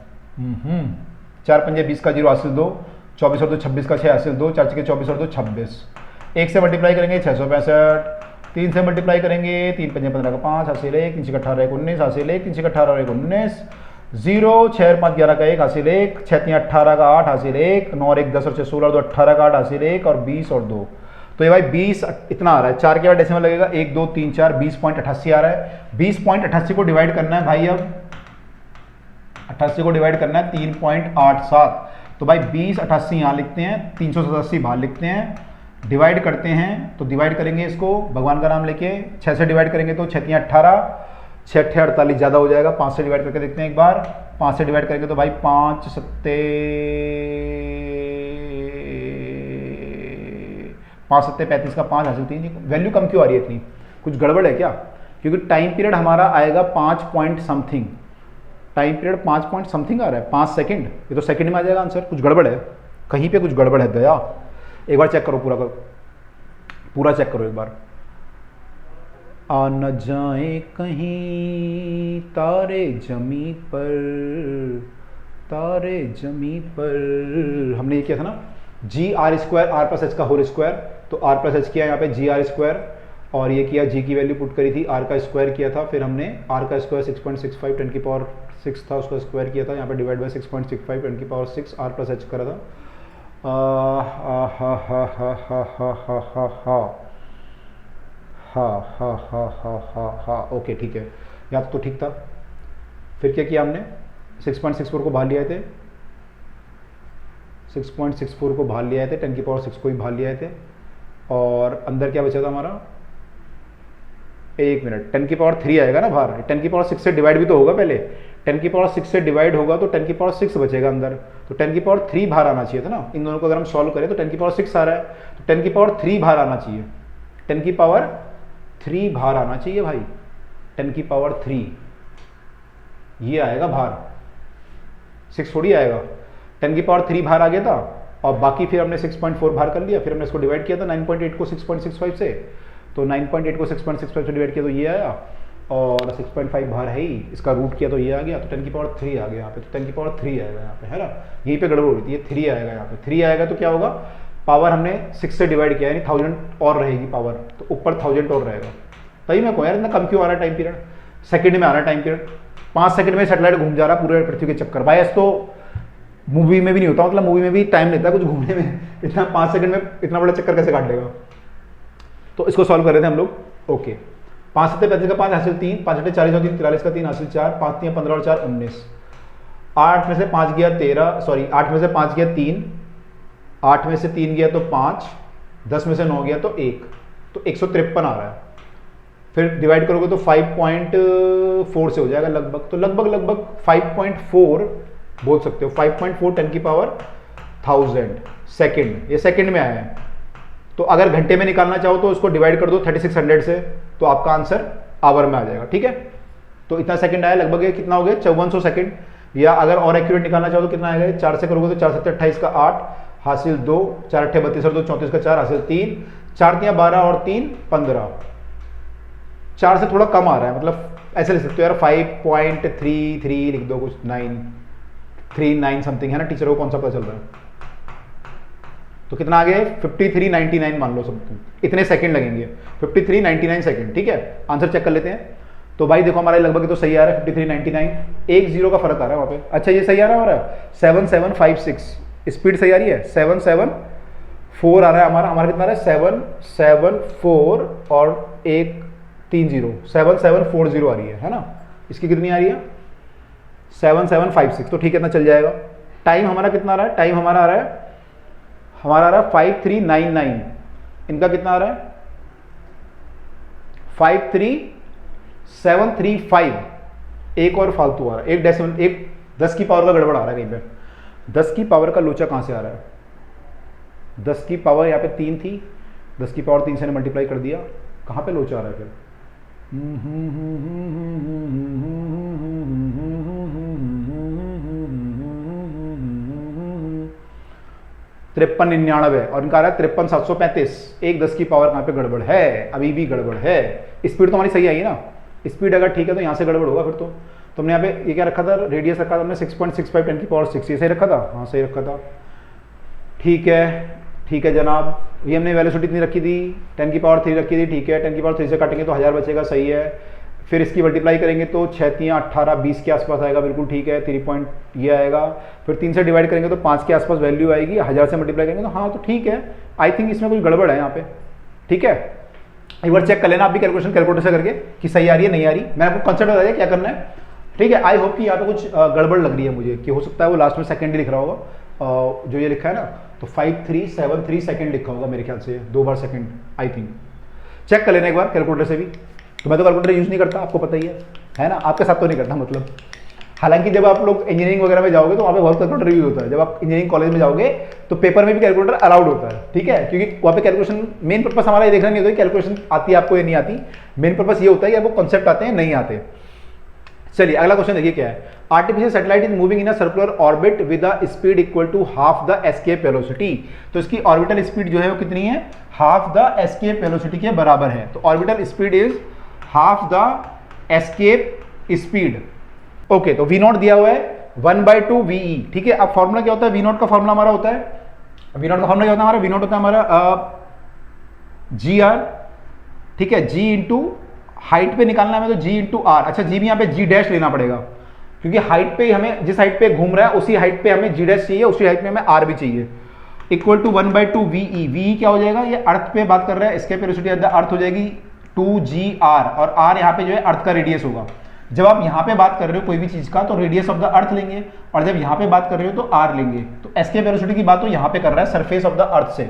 4 पंजे 20 का 0 हासिल 2, 24 और 2 26 का 6 हासिल 2, 4 छक्के 24 और 2 26, 1 से मल्टीप्लाई करेंगे 665, 3 से मल्टीप्लाई करेंगे 3 पंजे 15 का 5 हासिल 1, 3 छक्के 18 1 19 हासिल 1, 3 छक्के 18 और 1 19, 0 6 और 5 11 का 1 हासिल 1, 6 3 18 का 8 हासिल 1, 9 और 1 10 और 6 16 और 2 18 का 8 हासिल 1, और 20 और 2, तो ये भाई 20 इतना आ रहा है। 4 के बाद डेसिमल लगेगा 1 2 3 4, 20.88 आ रहा है। 20.88 को डिवाइड करना है भाई, अब 88 को डिवाइड करना है 3.87, तो भाई 2088 यहाँ लिखते हैं, 387 बाहर लिखते हैं, डिवाइड करते हैं, तो डिवाइड करेंगे इसको भगवान का नाम लेके, 6 से डिवाइड करेंगे तो 6 3 18, 6 8 48 ज़्यादा हो जाएगा, 5 से डिवाइड करके देखते हैं एक बार, 5 से डिवाइड करेंगे तो भाई 5 7 35 का 5 हासिल 3, वैल्यू कम क्यों आ रही है इतनी, कुछ गड़बड़ है क्या, क्योंकि टाइम पीरियड हमारा आएगा 5 point something, time period 5 point something आ रहा है, 5 सेकंड, ये तो सेकंड में आ जाएगा आंसर, कुछ गड़बड़ है, कहीं पे कुछ गड़बड़ है दया, एक बार चेक करो, पूरा चेक करो एक बार। आ न जाए कहीं तारे जमी पर, तारे जमी पर, हमने ये किया था ना, G R square R plus H का होल स्क्वायर, तो आर प्लस एच किया यहाँ पे जी आर स्क्वायर, और ये किया जी की वैल्यू पुट करी थी, आर का स्क्वायर किया था, फिर हमने आर का स्क्वायर 6.65 10 की पावर 6 था, उसका स्क्वायर किया था, यहाँ पे डिवाइड बाय 6.65 10 की पावर 6 आर प्लस एच करा था। ओके ठीक है, याद तो ठीक था। फिर क्या किया हमने, 6.64 को बाहर लिया थे, 6.64 को बाहर ले आए थे, 10 की पावर 6 को ही बाहर ले आए थे, और अंदर क्या बचा था हमारा, एक मिनट, 10 की पावर 3 आएगा ना बाहर, 10 की पावर 6 से डिवाइड भी तो होगा पहले, 10 की पावर 6 से डिवाइड होगा तो 10 की पावर 6 बचेगा अंदर, तो 10 की पावर 3 बाहर आना चाहिए था ना। इन दोनों को अगर हम सॉल्व करें तो 10 की पावर 6 आ रहा है, तो 10 की पावर 3 बाहर आना चाहिए, 10 की पावर 3 बाहर आना चाहिए भाई, 10 की पावर 3 ये आएगा बाहर, 6 थोड़ी आएगा, 10 की पावर 3 बाहर आ गया था, और बाकी फिर हमने 6.4 बाहर कर लिया, फिर हमने इसको डिवाइड किया था 9.8 को 6.65 से, तो 9.8 को 6.65 से डिवाइड किया तो ये आया, और 6.5 बाहर है ही, इसका रूट किया तो ये आ गया, तो 10 की पावर 3 आ गया यहाँ पे, तो 10 की पावर 3 आएगा यहाँ पे, है ना, यहीं पे गड़बड़ हो रही थी, ये 3 आएगा यहाँ पे, 3 आएगा तो क्या होगा, पावर हमने 6 से डिवाइड किया, यानी 1000 और रहेगी पावर, तो ऊपर 1000 और रहेगा। तभी मैं कहूँ यार इतना कम क्यों आ रहा है टाइम पीरियड, सेकंड में आ रहा है टाइम पीरियड, 5 सेकंड में सैटेलाइट घूम जा रहा है पूरे पृथ्वी के चक्कर। भाई ऐसा तो मूवी में भी नहीं होता, मतलब मूवी में भी टाइम लेता है कुछ घूमने में, इतना 5 सेकंड में इतना बड़ा चक्कर कैसे काट लेगा। तो इसको सॉल्व कर रहे थे हम लोग। ओके, 5 7 35 का 5 हासिल 3, 5 8 40 और 3 43 का 3 हासिल 4, 5 3 15 और 4 19, 8 में से 5 गया 13, सॉरी 8 में से 5 गया 3, 8 में से 3 गया तो 5, 10 में से 9 गया तो 1, तो 153 आ रहा है। फिर डिवाइड करोगे तो 5.4 से हो जाएगा लगभग, तो लगभग 5.4 बोल सकते हो, 5.4 10 की पावर 1000 सेकंड, ये सेकंड में आया है। तो अगर घंटे में निकालना चाहो तो उसको डिवाइड कर दो 3600 से, तो आपका आंसर आवर में आ जाएगा, ठीक है। तो इतना सेकंड आया, लगभग ये कितना हो गया 5400 सेकंड, या अगर और एक्यूरेट निकालना चाहो तो कितना आएगा, 4 से करोगे तो 4 7 28 का 8 हासिल 2, 4 8 32 और 2 34 का 4 हासिल 3, 4 3 12 और 3 15, 4 से थोड़ा कम आ रहा है, मतलब ऐसे लिख सकते हो यार 5.33 लिख दो, कुछ 939 समथिंग है ना, टीचर को कौन सा पता चल रहा है। तो कितना आ गया 5399 मान लो समथिंग, इतने सेकंड लगेंगे, 5399 सेकंड, ठीक है। आंसर चेक कर लेते हैं। तो भाई देखो हमारा लगभग तो सही आ रहा है 5399, एक जीरो का फर्क आ रहा है वहाँ पे। अच्छा ये सही आ रहा है हमारा 7756, स्पीड सही आ रही है, 774 आ रहा है हमारा कितना आ रहा है 774 और 130 7740 आ रही है ना। इसकी कितनी आ रही है 7756, तो ठीक है इतना चल जाएगा। टाइम हमारा कितना आ रहा है, टाइम हमारा आ रहा है 5399, इनका कितना आ रहा है 53735, एक और फालतू आ रहा है, एक डेसिमल, एक 10 की पावर का गड़बड़ आ रहा है कहीं पे, 10 की पावर का लोचा कहां से आ रहा है, 10 की पावर यहाँ पे 3 थी, 10 की पावर 3 से मल्टीप्लाई कर दिया, कहां पे लोचा आ रहा है फिर 5399 और इनका आ रहा है 53735, एक 10 की पावर कहां पे गड़बड़ है, अभी भी गड़बड़ है। स्पीड तो हमारी सही आई ना, स्पीड अगर ठीक है तो यहाँ से गड़बड़ होगा फिर तो हमने यहाँ पे ये क्या रखा था, रेडियस रखा था हमने 6.65 10 की पावर 6, ये सही रखा था, हाँ सही रखा था, ठीक है जनाब। ये हमने वेलोसिटी इतनी रखी थी 10 की पावर 3 रखी थी, ठीक है, 10 की पावर 3 से काटेंगे तो 1000 बचेगा, सही है। फिर इसकी मल्टीप्लाई करेंगे तो 6 3 18 20 के आसपास आएगा, बिल्कुल ठीक है, 3 पॉइंट ये आएगा। फिर 3 से डिवाइड करेंगे तो 5 के आसपास वैल्यू आएगी, 1000 से मल्टीप्लाई करेंगे तो हाँ तो ठीक है। आई थिंक इसमें कुछ गड़बड़ है यहाँ पे, ठीक है, एक बार चेक कर लेना आप भी कैलकुलेशन कैलकुलेटर से करके कि सही आ रही है नहीं आ रही। मैं आपको कंसेप्ट बताया क्या करना है, ठीक है। आई होप कि यहाँ पे कुछ गड़बड़ लग रही है मुझे, कि हो सकता है वो लास्ट में सेकंड ही लिख रहा होगा, जो ये लिखा है ना, तो 5373 सेकंड लिखा होगा मेरे ख्याल से, 2 बार सेकंड आई थिंक। चेक कर लेना एक बार कैलकुलेटर से भी, तो मैं तो कैलकुलेटर यूज नहीं करता, आपको पता ही है ना, आपके साथ तो नहीं करता मतलब। हालांकि जब आप लोग इंजीनियरिंग वगैरह में जाओगे तो वहाँ पे बहुत कैलकुलेटर यूज होता है, जब आप इंजीनियरिंग कॉलेज में जाओगे तो पेपर में भी कैलकुलेटर अलाउड होता है, ठीक है, क्योंकि वहाँ पे कैलकुलेशन मेन पर्पस हमारा ये देखना नहीं होता कि कैलकुलेशन आती है आपको या नहीं आती, मेन पर्पस ये होता है कि आपको कॉन्सेप्ट आते हैं नहीं आते। चलिए अगला क्वेश्चन देखिए क्या है, artificial satellite is moving in a circular orbit with a speed equal to half the escape velocity. तो इसकी ऑर्बिटल स्पीड जो है वो कितनी है, हाफ द एस्केप वेलोसिटी के बराबर है। तो orbital speed is half the escape speed. Okay, तो v0 दिया हुआ है 1/2 VE, ठीक है। अब फॉर्मूला क्या होता है, v0 का फॉर्मूला हमारा होता है, v0 का फॉर्मूला क्या होता है हमारा, v0 होता है हमारा जी आर, ठीक है, जी इंटू हाइट पे निकालना है हमें तो जी इंटू आर। अच्छा जी भी यहाँ पे जी डैश लेना पड़ेगा क्योंकि हाइट पे हमें, जिस हाइट पे घूम रहा है उसी हाइट पे हमें जी डैश चाहिए, उसी हाइट में हमें आर भी चाहिए। इक्वल टू 1/2 वीई, वीई क्या हो जाएगा, ये अर्थ पे बात कर रहा है, escape velocity at the earth हो जाएगी 2gr, और आर यहाँ पे जो है अर्थ का रेडियस होगा। जब आप यहाँ पे बात कर रहे हो कोई भी चीज का तो रेडियस ऑफ द अर्थ लेंगे, और जब यहाँ पे बात कर रहे हो तो आर लेंगे। तो एस्केप वेलोसिटी की बात तो यहाँ पे कर रहा है सरफेस ऑफ द अर्थ से,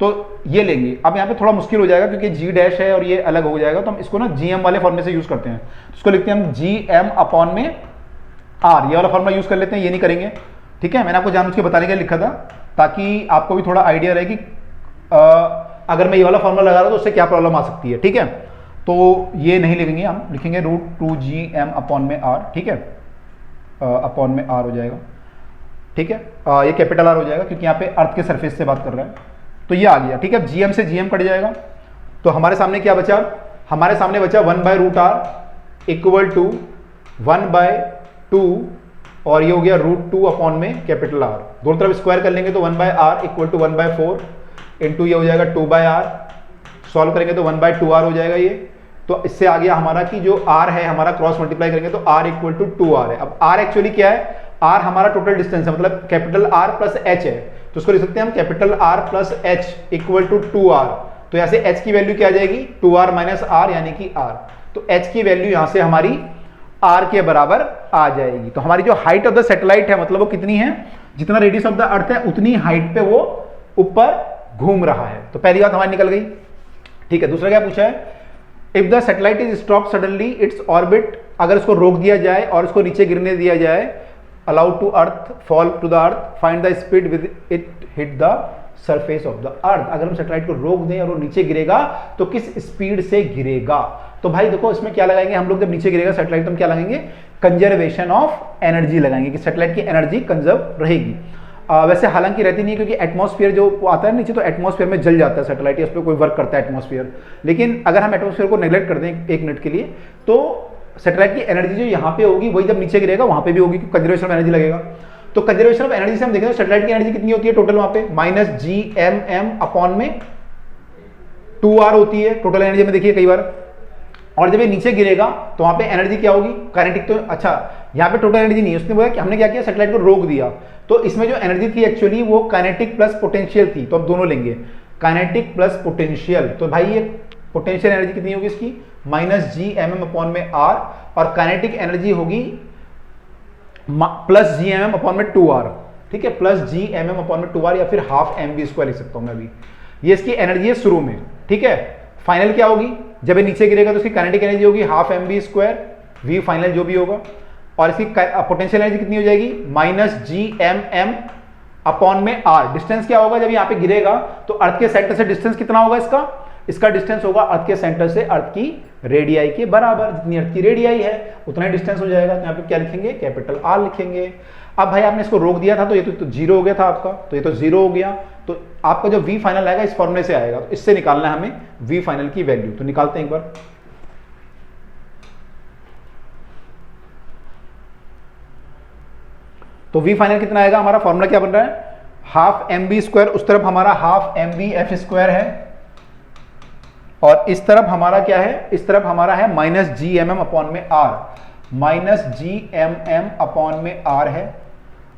तो ये लेंगे। अब यहाँ पे थोड़ा मुश्किल हो जाएगा क्योंकि जी डैश है और ये अलग हो जाएगा, तो हम इसको ना जीएम वाले फॉर्मूले से यूज करते हैं। इसको लिखते हैं हम जी एम अपॉन में आर, ये वाला फॉर्मूला यूज कर लेते हैं, ये नहीं करेंगे, ठीक है। मैंने आपको जानबूझ के बताने के लिए लिखा था ताकि आपको भी थोड़ा आइडिया रहे कि अगर मैं ये वाला फॉर्मूला लगा रहा हूं तो उससे क्या प्रॉब्लम आ सकती है, ठीक है। तो ये नहीं लिखेंगे, हम लिखेंगे √2gm अपॉन में आर, ठीक है, अपॉन में आर हो जाएगा, ठीक है। ये कैपिटल आर हो जाएगा क्योंकि यहाँ पे अर्थ के सरफेस से बात कर रहा है, तो ये आ गया, ठीक है। जीएम से जीएम कट जाएगा, तो हमारे सामने क्या बचा, हमारे सामने बचा 1/√r इक्वल टू 1/2, और ये हो गया √2 अपॉन में कैपिटल आर। दोनों तरफ स्क्वायर कर लेंगे तो 1/r इक्वल टू 1/4 इंटू ये हो जाएगा 2/r, सॉल्व करेंगे तो 1/2r हो जाएगा ये। तो इससे आ गया हमारा कि जो r है हमारा क्रॉस मल्टीप्लाई करेंगे तो r इक्वल टू 2r है। अब r एक्चुअली क्या है, r हमारा टोटल डिस्टेंस है, मतलब कैपिटल R प्लस h है, तो इसको लिख सकते हैं हम capital R plus h equal to 2r। तो यहाँ से h की वैल्यू क्या आ जाएगी, 2r माइनस r यानी कि r। तो h की वैल्यू यहाँ से हमारी r के बराबर आ जाएगी। तो हमारी जो हाइट ऑफ द सैटेलाइट है, मतलब वो कितनी है, जितना रेडियस ऑफ द अर्थ है उतनी हाइट पे वो ऊपर घूम रहा है। तो पहली बात हमारी निकल गई, ठीक है। दूसरा क्या पूछा है, if the satellite is stop suddenly its orbit, अगर इसको रोक दिया जाए और इसको नीचे गिरने दिया जाए, allowed to earth fall to the earth, find the speed with it hit the surface of the earth. अगर हम सैटेलाइट को रोक दें और वो नीचे गिरेगा तो किस स्पीड से गिरेगा। तो भाई देखो इसमें क्या लगाएंगे हम लोग, जब नीचे गिरेगा सैटेलाइट तो हम क्या लगाएंगे, कंजर्वेशन ऑफ एनर्जी लगाएंगे कि सैटेलाइट की एनर्जी कंजर्व रहेगी। वैसे हालांकि रहती नहीं है क्योंकि एटमॉस्फेयर जो आता है नीचे, तो एटमॉस्फेयर में जल जाता है सैटेलाइट, उस पर कोई वर्क करता है एटमॉस्फेयर। लेकिन अगर हम एटमॉस्फेयर को नेग्लेक्ट कर दें 1 मिनट के लिए तो सैटेलाइट की एनर्जी जो यहाँ पे होगी वही जब नीचे गिरेगा वहां पे भी होगी, क्योंकि कंजर्वेशन ऑफ एनर्जी लगेगा। तो कंजर्वेशन ऑफ एनर्जी से हम देखें तो सैटेलाइट की एनर्जी कितनी होती है टोटल, वहां पे -gmm अपॉन में 2r होती है टोटल एनर्जी में, देखिए कई बार। और जब ये नीचे गिरेगा तो वहां पे एनर्जी क्या होगी, काइनेटिक। तो अच्छा यहाँ पे टोटल एनर्जी नहीं है, उसने बोला कि हमने क्या किया, सैटेलाइट को रोक दिया, तो इसमें जो एनर्जी थी एक्चुअली वो काइनेटिक प्लस पोटेंशियल थी। तो अब दोनों लेंगे, काइनेटिक प्लस पोटेंशियल। तो भाई ये पोटेंशियल एनर्जी कितनी होगी इसकी, -gmm अपॉन में r, और काइनेटिक एनर्जी होगी +gmm अपॉन में 2r, ठीक है, +gmm अपॉन में 2r, या फिर ½ mv² लिख सकता हूं मैं अभी। ये इसकी एनर्जी है शुरू में, ठीक है। फाइनल क्या होगी, जब ये नीचे गिरेगा तो इसकी काइनेटिक एनर्जी होगी ½ mv², v फाइनल जो भी होगा, और इसकी पोटेंशियल एनर्जी कितनी हो जाएगी, -gmm अपॉन में r। डिस्टेंस क्या होगा, जब यहाँ पे गिरेगा तो अर्थ के सेंटर से डिस्टेंस कितना होगा इसका डिस्टेंस होगा अर्थ के सेंटर से अर्थ की रेडियाई के बराबर। जितनी अर्थ की रेडियाई है उतना ही डिस्टेंस हो जाएगा। तो यहाँ पे क्या लिखेंगे, कैपिटल R लिखेंगे। अब भाई आपने इसको रोक दिया था तो ये तो 0 हो गया था आपका, तो ये तो 0 हो गया। तो आपका जो v फाइनल आएगा इस फॉर्मूले से आएगा, तो इससे निकालना है हमें v फाइनल की वैल्यू। तो निकालते हैं एक बार। तो v फाइनल कितना आएगा, हमारा फॉर्मूला क्या बन रहा है, ½ mv², उस तरफ हमारा ½ mvf² है, और इस तरफ हमारा क्या है, इस तरफ हमारा है -gmm अपॉन में r, -gmm अपॉन में r है।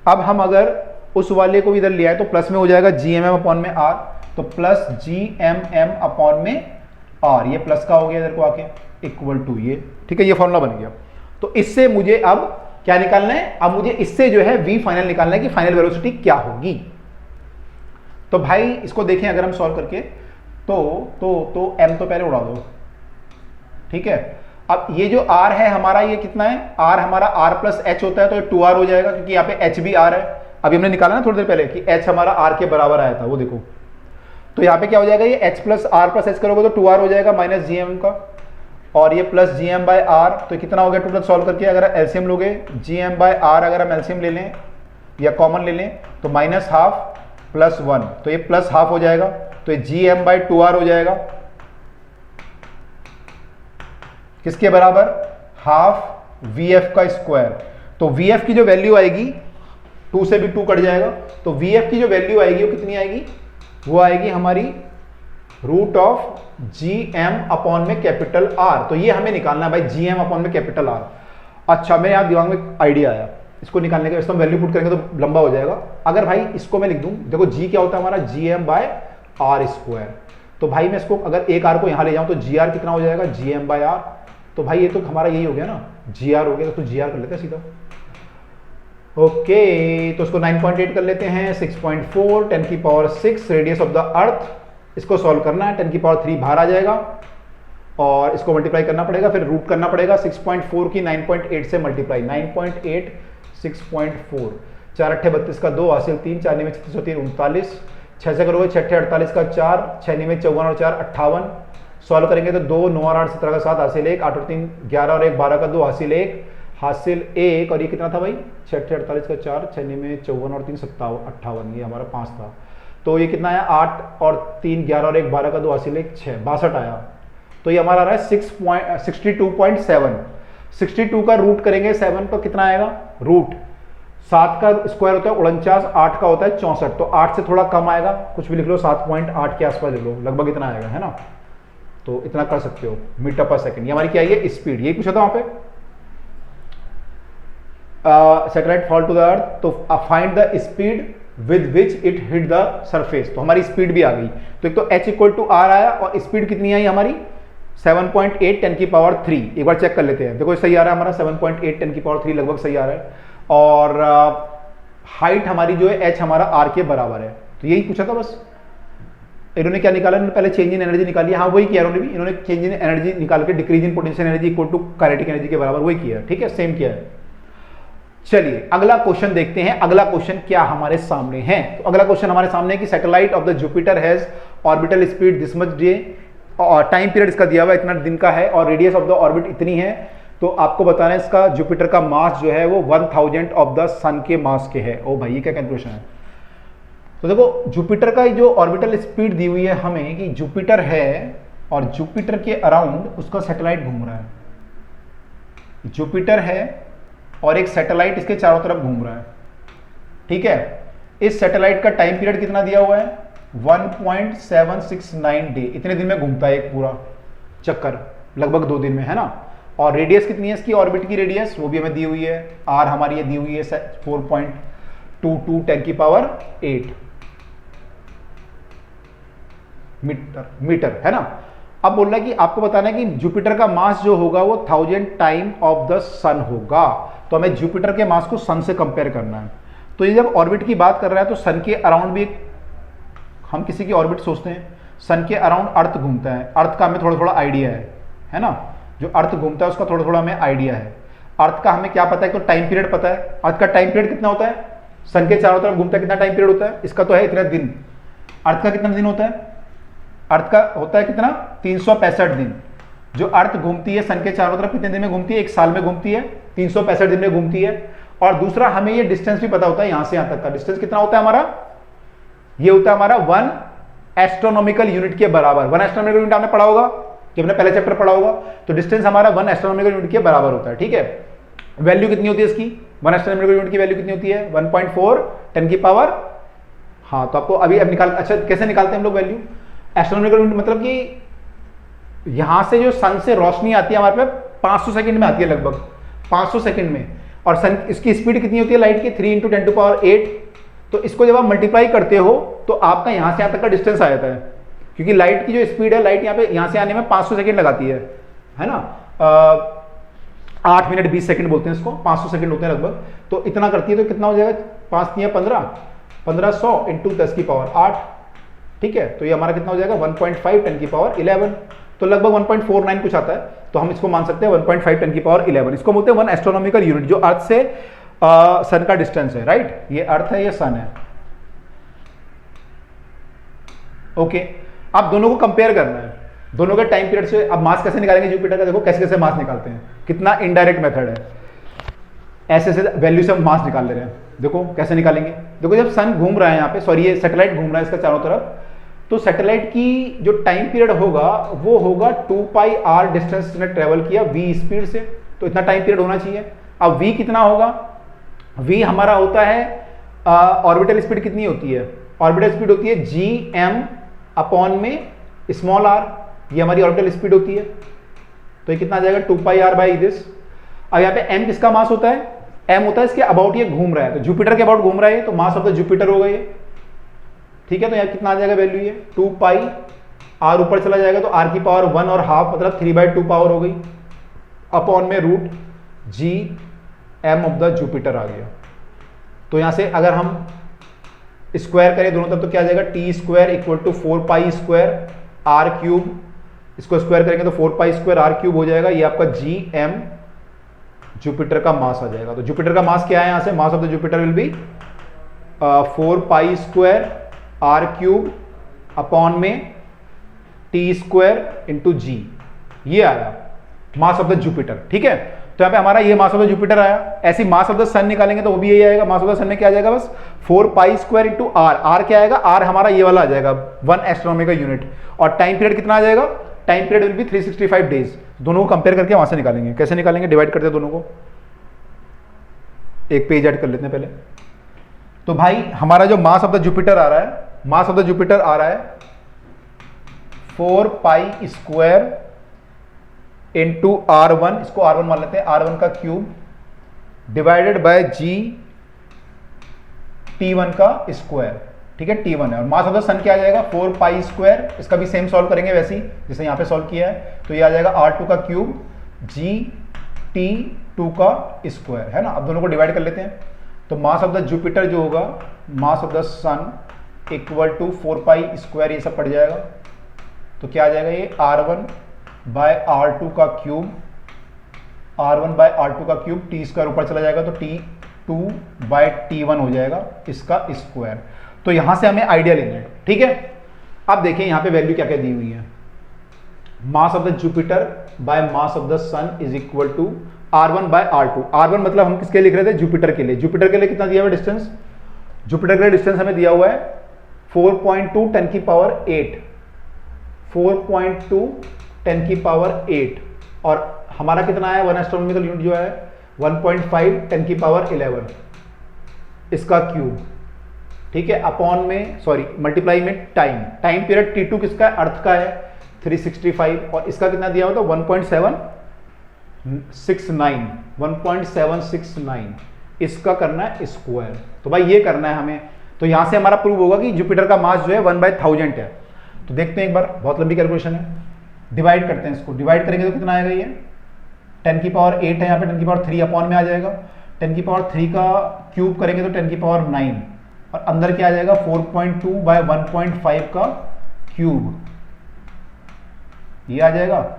अब हम अगर उस वाले को इधर ले आए तो प्लस में हो जाएगा gmm अपॉन में r, तो +gmm अपॉन में r, ये प्लस का हो गया इधर को आके, इक्वल टू ये, ठीक है, ये फॉर्मूला बन गया। तो इससे मुझे अब क्या निकालना है, अब मुझे इससे जो है v फाइनल निकालना है कि फाइनल वेलोसिटी क्या होगी। तो भाई इसको देखें अगर हम सॉल्व करके तो m तो पहले उड़ा दो, ठीक है। अब ये जो r है हमारा, ये कितना है, r हमारा r प्लस h होता है तो ये 2r हो जाएगा, क्योंकि यहाँ पे h भी r है। अभी हमने निकाला ना थोड़ी देर पहले कि h हमारा r के बराबर आया था, वो देखो। तो यहाँ पे क्या हो जाएगा, ये h plus r plus h करोगे तो 2r हो जाएगा -gm का, और ये +gm/r। तो कितना हो गया टोटल सॉल्व करके, अगर एलसीएम लोगे gm/r, अगर हम एलसीएम ले लें या कॉमन ले लें तो -½ + 1, तो ये +½ हो जाएगा, तो ये gm/2r हो जाएगा, किसके बराबर, ½ vf²। तो vf की जो वैल्यू आएगी, 2 से भी 2 कट जाएगा, तो vf की जो वैल्यू आएगी वो कितनी आएगी, वो आएगी हमारी root of G M upon में कैपिटल आर। तो ये हमें निकालना है भाई, जी एम अपॉन में कैपिटल आर। अच्छा, मेरे यहाँ दिमाग में आइडिया आया, इसको निकालने का, इसको हम वैल्यू पुट करेंगे तो लंबा हो जाएगा। अगर भाई इसको मैं लिख दूं, देखो जी क्या होता है हमारा, G M by R square. तो भाई मैं इसको अगर एक आर को यहाँ ले जाऊं तो जी आर कितना हो जाएगा, जी एम बाय आर। तो भाई ये तो हमारा यही हो गया ना, जी आर हो गया, तो जी आर कर लेते हैं सीधा। ओके, तो इसको 9.8 कर लेते हैं, 6.4 10 की पावर 6 रेडियस ऑफ द अर्थ। इसको सॉल्व करना है, 10 की पावर 3 बाहर आ जाएगा और इसको मल्टीप्लाई करना पड़ेगा, फिर रूट करना पड़ेगा। 6.4 की 9.8 से मल्टीप्लाई, 9.8 6.4, 4 अट्ठे 32 का 2 हासिल 3, 4 में 36 होती है 39, 6 से करोगे 6 अट्ठे 48 का 4, 6 में 54 और 4 58। सॉल्व करेंगे तो 2 9 और 8 17 का 7 हासिल 1, 8 और 3 11 और 1 12 का 2 हासिल 1 हासिल 1। और ये कितना था भाई, 6 अट्ठे 48 का 4, 6 में 54 और 3 58, ये हमारा 5 था। तो ये कितना आया, 8 और 3 11 और 1 12 का 2 हासिल 1 6, 62 आया। तो ये हमारा आ रहा है 62.7। 62 का रूट करेंगे 7 पर कितना आएगा, रूट 7 का स्क्वायर होता है 49, 8 का होता है 64, तो 8 से थोड़ा कम आएगा, कुछ भी लिख लो, 7.8 के आसपास लिख लो, लगभग इतना आएगा, है ना। तो इतना कर सकते हो मीटर पर सेकंड। ये हमारी क्या है, स्पीड, यही पूछा था वहां पे, satellite fall to the earth, तो find the speed with which it hit the surface. तो हमारी स्पीड भी आ गई, तो एक तो h इक्वल टू आर आया और स्पीड कितनी आई हमारी 7.8 10 की पावर 3। एक बार चेक कर लेते हैं, देखो सही आ रहा है हमारा 7.8 10 की पावर 3 लगभग सही आ रहा है। और हाइट हमारी जो है h हमारा r के बराबर है। तो यही पूछा था बस। इन्होंने क्या निकाला, इन्होंने पहले चेंज इन एनर्जी निकाली, हाँ वही किया इन्होंने भी, इन्होंने चेंज इन एनर्जी निकाल के decrease in potential energy equal to kinetic energy के बराबर, वही किया, ठीक है, सेम किया है। चलिए अगला क्वेश्चन देखते हैं, अगला क्वेश्चन क्या हमारे सामने है। तो अगला क्वेश्चन हमारे सामने है कि satellite of the Jupiter has orbital speed this much day, और टाइम पीरियड इसका दिया हुआ इतना दिन का है, और रेडियस ऑफ द ऑर्बिट इतनी है। तो आपको बताना है इसका जुपिटर का मास जो है वो 1000 ऑफ द सन के मास के है। ओ भाई ये क्या कैलकुलेशन है। तो देखो जुपिटर का जो ऑर्बिटल स्पीड दी हुई है हमें कि जुपिटर है और जुपिटर के अराउंड उसका सैटेलाइट घूम रहा है, जुपिटर है और एक सैटेलाइट इसके चारों तरफ घूम रहा है, ठीक है। इस सैटेलाइट का टाइम पीरियड कितना दिया हुआ है 1.769 डे, इतने दिन में घूमता है एक पूरा चक्कर, लगभग 2 दिन में, है ना। और रेडियस कितनी है इसकी, ऑर्बिट की रेडियस वो भी हमें दी हुई है, आर हमारी ये दी हुई है 4.22 10 की पावर 8 मीटर, है ना। अब बोल रहा है कि आपको बताना है कि जुपिटर का मास जो होगा वो 1000 टाइम ऑफ द सन होगा। तो हमें जुपिटर के मास को सन से कंपेयर करना है। तो ये जब ऑर्बिट की बात कर रहा है तो सन के अराउंड भी हम किसी की ऑर्बिट सोचते हैं, सन के अराउंड अर्थ घूमता है, अर्थ का हमें थोड़ा थोड़ा आइडिया है ना, जो अर्थ घूमता है उसका थोड़ा थोड़ा हमें आइडिया है। अर्थ का हमें क्या पता है, तो टाइम पीरियड पता है, अर्थ का टाइम पीरियड कितना होता है, सन के चारों तरफ घूमता है कितना टाइम पीरियड होता है, इसका तो है इतना दिन। अर्थ का कितना दिन होता है, अर्थ का होता है कितना 365 दिन। जो अर्थ घूमती है सन के चारों तरफ कितने दिन में घूमती है, एक साल में घूमती है, 365 दिन में घूमती है। और दूसरा हमें ये डिस्टेंस भी पता होता है, यहां से यहां तक का डिस्टेंस कितना होता है हमारा, ये होता है हमारा 1 एस्ट्रोनॉमिकल यूनिट के बराबर। 1 एस्ट्रोनॉमिकल यूनिट आपने पढ़ा होगा, जब हमने पहले चैप्टर पढ़ा होगा। तो डिस्टेंस हमारा 1 एस्ट्रोनॉमिकल यूनिट के बराबर होता है, ठीक है। वैल्यू कितनी होती है इसकी, 1 एस्ट्रोनॉमिकल यूनिट की वैल्यू कितनी होती है 1.4 10 की पावर, हाँ तो आपको अभी अब निकाल, अच्छा कैसे निकालते हैं हम लोग वैल्यू, एस्ट्रोनॉमिकल यूनिट मतलब कि यहां से जो सन से रोशनी आती है हमारे पे 500 सेकंड में आती है, लगभग 500 सेकंड में। और सन इसकी स्पीड कितनी होती है लाइट की 3 × 10⁸। तो इसको जब आप मल्टीप्लाई करते हो तो आपका यहां से यहां तक का डिस्टेंस आ जाता है, क्योंकि लाइट की जो स्पीड है, लाइट यहाँ पे यहां से आने में 500 सेकंड लगाती है ना। 8 मिनट 20 सेकंड बोलते हैं इसको, 500 सेकंड होते हैं लगभग। तो इतना करती है तो कितना हो जाएगा 5 × 15 1500 × 10 की पावर 8, ठीक है। तो ये हमारा कितना हो जाएगा 1.5 10 की पावर 11, तो लगभग 1.49 कुछ आता है। तो हम इसको मान सकते हैं 1.5 10 की पावर 11, इसको बोलते हैं 1 एस्ट्रोनॉमिकल यूनिट, जो अर्थ से सन का डिस्टेंस है, राइट। ये अर्थ है, ये सन है, ओके। अब दोनों को कंपेयर करना है, दोनों के टाइम पीरियड से। अब मास कैसे निकालेंगे जुपिटर का, देखो कैसे कैसे मास निकालते हैं, कितना इनडायरेक्ट मेथड है। ऐसे ऐसे वैल्यू से हम मास निकाल ले रहे हैं, देखो कैसे निकालेंगे। देखो जब सन घूम रहा है यहाँ पे, सॉरी ये सैटेलाइट घूम रहा है इसका चारों तरफ, तो सैटेलाइट की जो टाइम पीरियड होगा वो होगा 2πr डिस्टेंस ने ट्रेवल किया v स्पीड से, तो इतना टाइम पीरियड होना चाहिए। अब v कितना होगा, v हमारा होता है ऑर्बिटल स्पीड कितनी होती है, ऑर्बिटल स्पीड होती है gm अपॉन में स्मॉल आर ये हमारी ऑर्बिटल स्पीड होती है, तो ये कितना आ जाएगा 2 पाई आर बाई दिस। अब यहाँ पे एम किसका मास होता है, एम होता है इसके अबाउट ये घूम रहा है, तो जुपिटर के अबाउट घूम रहा है, तो मास ऑफ द जुपिटर होगा ये। ठीक है, तो यहाँ कितना आ जाएगा वैल्यू ये 2 पाई आर ऊपर चला जाएगा तो आर की पावर 1 और हाफ मतलब 3/2 पावर हो गई अपॉन में root G M of the Jupiter आ गया। तो यहां से अगर हम स्क्वायर करें दोनों तरफ तो क्या आ जाएगा T square equal to 4 pi square R cube, इसको स्क्वायर करेंगे तो 4 पाई स्क्वायर आर क्यूब हो जाएगा, ये आपका जी एम जुपिटर का मास आ जाएगा। तो जुपिटर का मास क्या है यहां से, mass of the Jupiter will be 4 pi square R cube upon में टी स्क्वायर इंटू जी, ये आया मास ऑफ द जुपिटर। ठीक है, तो यहाँ पे हमारा ये मास ऑफ द जुपिटर आया। ऐसी मास ऑफ द सन निकालेंगे तो वो भी यही आएगा, मास ऑफ द सन में क्या आ जाएगा बस 4 pi square into R, R क्या आएगा, आर हमारा ये वाला आ जाएगा 1 एस्ट्रोनॉमिकल यूनिट, और टाइम पीरियड कितना आ जाएगा, time period will be 365 days. दोनों को कंपेयर करके वहां से निकालेंगे, कैसे निकालेंगे, डिवाइड करते हैं दोनों को, एक पेज ऐड कर लेते हैं पहले। तो भाई हमारा जो मास ऑफ द जुपिटर आ रहा है, मास ऑफ द जुपिटर आ रहा है 4 पाई स्क्वायर इंटू R1, इसको R1 मान लेते हैं, R1 का cube divided by ji T1 का स्क्वायर। ठीक है, T1 है, और मास ऑफ द सन क्या आ जाएगा 4 पाई स्क्वायर, इसका भी सेम सॉल्व करेंगे वैसे ही जैसे यहां पे सॉल्व किया है, तो ये आ जाएगा R2 का क्यूब जी T2 का स्क्वायर, है ना। अब दोनों को डिवाइड कर लेते हैं, तो मास ऑफ द जुपिटर जो होगा mass of the sun equal to 4 pi square, ये सब पड़ जाएगा, तो क्या आ जाएगा ये R1 बाय R2 का क्यूब, R1 बाय R2 का क्यूब, टी स्क्वायर ऊपर चला जाएगा तो T2 बाय T1 हो जाएगा इसका स्क्वायर। तो यहां से हमें आइडिया लेना है। ठीक है, अब देखिए यहां पे वैल्यू क्या क्या दी हुई है, mass of the Jupiter by mass of the sun is equal to R1 by R2। R1 मतलब हम किसके लिख रहे थे, जुपिटर के लिए। जुपिटर के लिए कितना दिया हुआ डिस्टेंस, जुपिटर के लिए डिस्टेंस हमें दिया हुआ है 4.2 10 की पावर 8, 4.2 10 की पावर 8, और हमारा कितना है 1 एस्ट्रोनॉमिकल यूनिट जो है 1.5 10 की पावर 11 इसका क्यूब। ठीक है, अपॉन में सॉरी मल्टीप्लाई में टाइम, टाइम पीरियड T2 किसका है, अर्थ का है 365, और इसका कितना दिया हुआ था 1.769, इसका करना है स्क्वायर। तो भाई ये करना है हमें, तो यहां से हमारा प्रूव होगा कि जुपिटर का मास जो है 1/1000 है। तो देखते हैं एक बार, बहुत लंबी कैलकुलेशन है, डिवाइड करते हैं इसको, डिवाइड करेंगे तो कितना आएगा ये 10 की पावर 8 है, यहाँ पे 10 की पावर 3 अपॉन में आ जाएगा, 10 की पावर 3 का क्यूब करेंगे तो 10 की पावर 9, और अंदर क्या आ जाएगा 4.2 बाय 1.5 का क्यूब, ये आ जाएगा।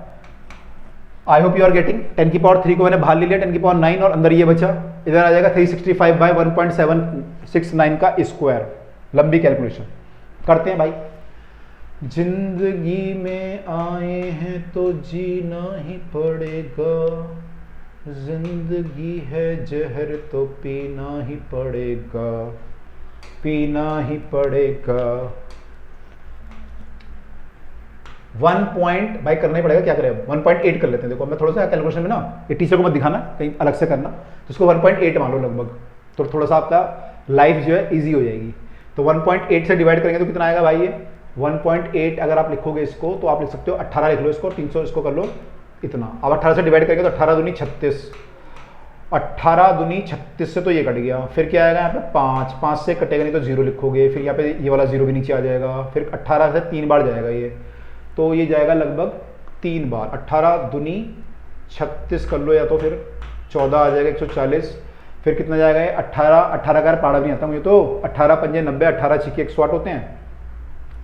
I hope you are getting, 10 की पावर 3 को मैंने बाहर ले लिया, 10 की पावर 9 और अंदर ये बचा, इधर आ जाएगा 365 बाय 1.769 का स्क्वायर। लंबी कैलकुलेशन करते हैं भाई। जिंदगी में आए हैं तो जीना ही पड़ेगा, जिंदगी है जहर तो पीना ही पड़ेगा, पीना ही पड़ेगा। 1 पॉइंट भाई करना ही पड़ेगा, क्या करें 1.8 कर लेते हैं। देखो मैं थोड़ा सा कैलकुलेशन में ना, ये टीचर को मत दिखाना कहीं अलग से करना, तो इसको 1.8 मान लो लगभग, तो थोड़ा सा आपका लाइफ जो है इजी हो जाएगी। तो 1.8 से डिवाइड करेंगे तो कितना आएगा भाई ये 1.8, अगर आप लिखोगे इसको तो आप लिख सकते हो 18 लिख लो इसको, 300 इसको कर लो इतना। अब 18 से डिवाइड करेंगे तो 18 दूनी 36, 18 दूनी 36 से तो ये कट गया, फिर क्या आएगा यहाँ पे 5, 5 से कटेगा नहीं तो 0 लिखोगे, फिर यहाँ पे ये वाला 0 भी नीचे आ जाएगा, फिर 18 से 3 बार जाएगा ये, तो ये जाएगा लगभग 3 बार, 18 दूनी 36 कर लो, या तो फिर 14 आ जाएगा 140, फिर कितना जाएगा ये 18, 18 का पाड़ा भी नहीं आता मुझे, तो 18 पंजे 90, 18 छिके 108 होते हैं,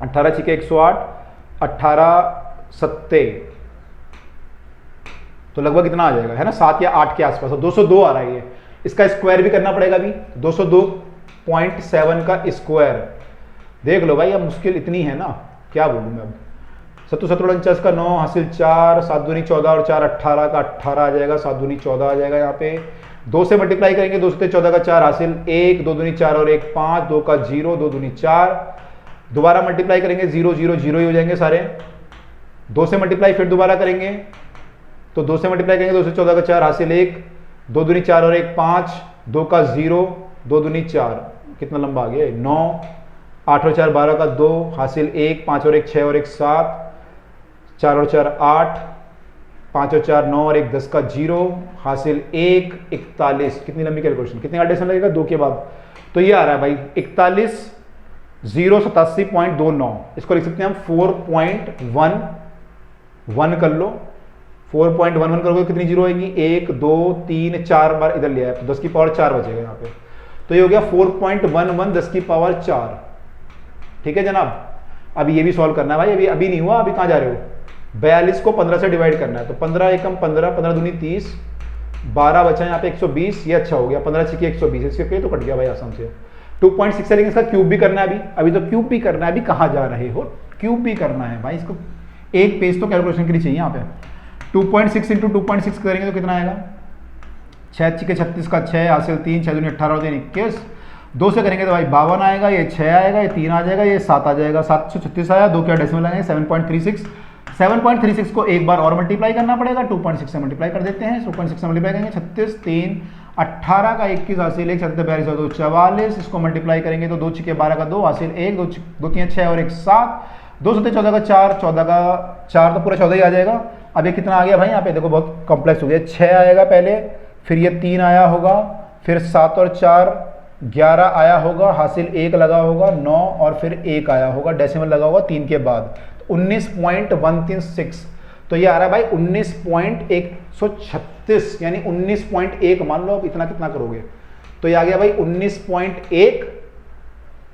18 छिके 108, 18 सत्ते तो लगभग इतना आ जाएगा, है ना 7 या 8 के आसपास, 202 आ रहा है ये। इसका स्क्वायर भी करना पड़ेगा अभी, 202.7 का स्क्वायर। देख लो भाई, अब मुश्किल इतनी है ना, क्या बोलूँ मैं अब। 7 का 9 हासिल 4, 7 दूनी 14 और 4 18 का 18 आ जाएगा, 7 दूनी 14 आ जाएगा। यहाँ पे 2 से मल्टीप्लाई करेंगे, 2 से 14 का 4 हासिल 1, 2 दूनी 4 और 1 5, 2 का 0, 2 दूनी 4, दोबारा मल्टीप्लाई करेंगे 0 0 0 ही हो जाएंगे सारे। 2 से मल्टीप्लाई फिर दोबारा करेंगे, तो 2 से मल्टीप्लाई करेंगे, 2 से 14 का 4 हासिल 1, 2 दूनी 4 और 1 5, 2 का 0, 2 दूनी 4, कितना लंबा आ गया 9, 8 और 4 12 का 2 हासिल 1, 5 और 1 6 और 1 7, 4 और 4 8, 5 और 4 9 और 1 10 का 0, हासिल 1 41। कितनी लंबी कैलकुलेशन, कितने का डेसिमल लगेगा 2 के बाद, तो ये आ रहा है भाई 41,087.29। इसको लिख सकते हैं हम 4.11 कर लो, 4.11 करोगे कितनी जीरो आएगी, 1 2 3 4 बार इधर लिया है तो 10 की पावर 4 बचेगा यहाँ पे, तो ये हो गया 4.11 10 की पावर 4। ठीक है जनाब, अभी ये भी सॉल्व करना है भाई, अभी नहीं हुआ, अभी कहाँ जा रहे हो, 42 को 15 से डिवाइड करना है, तो 15 एकम 15, 15 दूनी 30, 12 बचा यहाँ पे 120, ये अच्छा हो गया, 15 छिके 120, इसके तो कट गया भाई आसान से। 2.6 है, लेकिन इसका क्यूब भी करना है अभी तो क्यूब भी करना है, अभी कहाँ जा रहे हो, क्यूब भी करना है भाई, इसको एक पेज तो कैलकुलेशन के लिए चाहिए यहाँ पे। 2.6 इंटू 2.6 करेंगे तो कितना आएगा, 6 छिके 36 का 6, हासिल 3, 6 दूनी 18 और 3 21, 2 से करेंगे तो भाई 52 आएगा, ये 6 आएगा, ये 3 आ जाएगा, ये 7 आ जाएगा, 736 आया, 2 क्या डेसिमल आएंगे 7.36। 7.36 को एक बार और मल्टीप्लाई करना पड़ेगा, 2.6 से मल्टीप्लाई कर देते हैं, 2.6 से मल्टीप्लाई करेंगे 36 3 18 का 21 हासिल 1, 7 42 और 2 44, इसको मल्टीप्लाई करेंगे तो 2 छिके 12 का 2 हासिल 1, 2 3 6 और 1 7, 2 7 14 का 4, 14 का 4 तो पूरा 14 ही आ जाएगा। अब ये कितना आ गया भाई, यहाँ पे देखो बहुत कॉम्प्लेक्स हो गया, 6 आएगा पहले, फिर ये 3 आया होगा, फिर 7 और 4 11 आया होगा, हासिल 1 लगा होगा, 9 और फिर 1 आया होगा, डेसिमल लगा होगा 3 के बाद, 19.136, तो ये आ रहा है भाई 19.136, यानी 19.1 मान लो, अब इतना कितना करोगे, तो ये आ गया भाई 19.1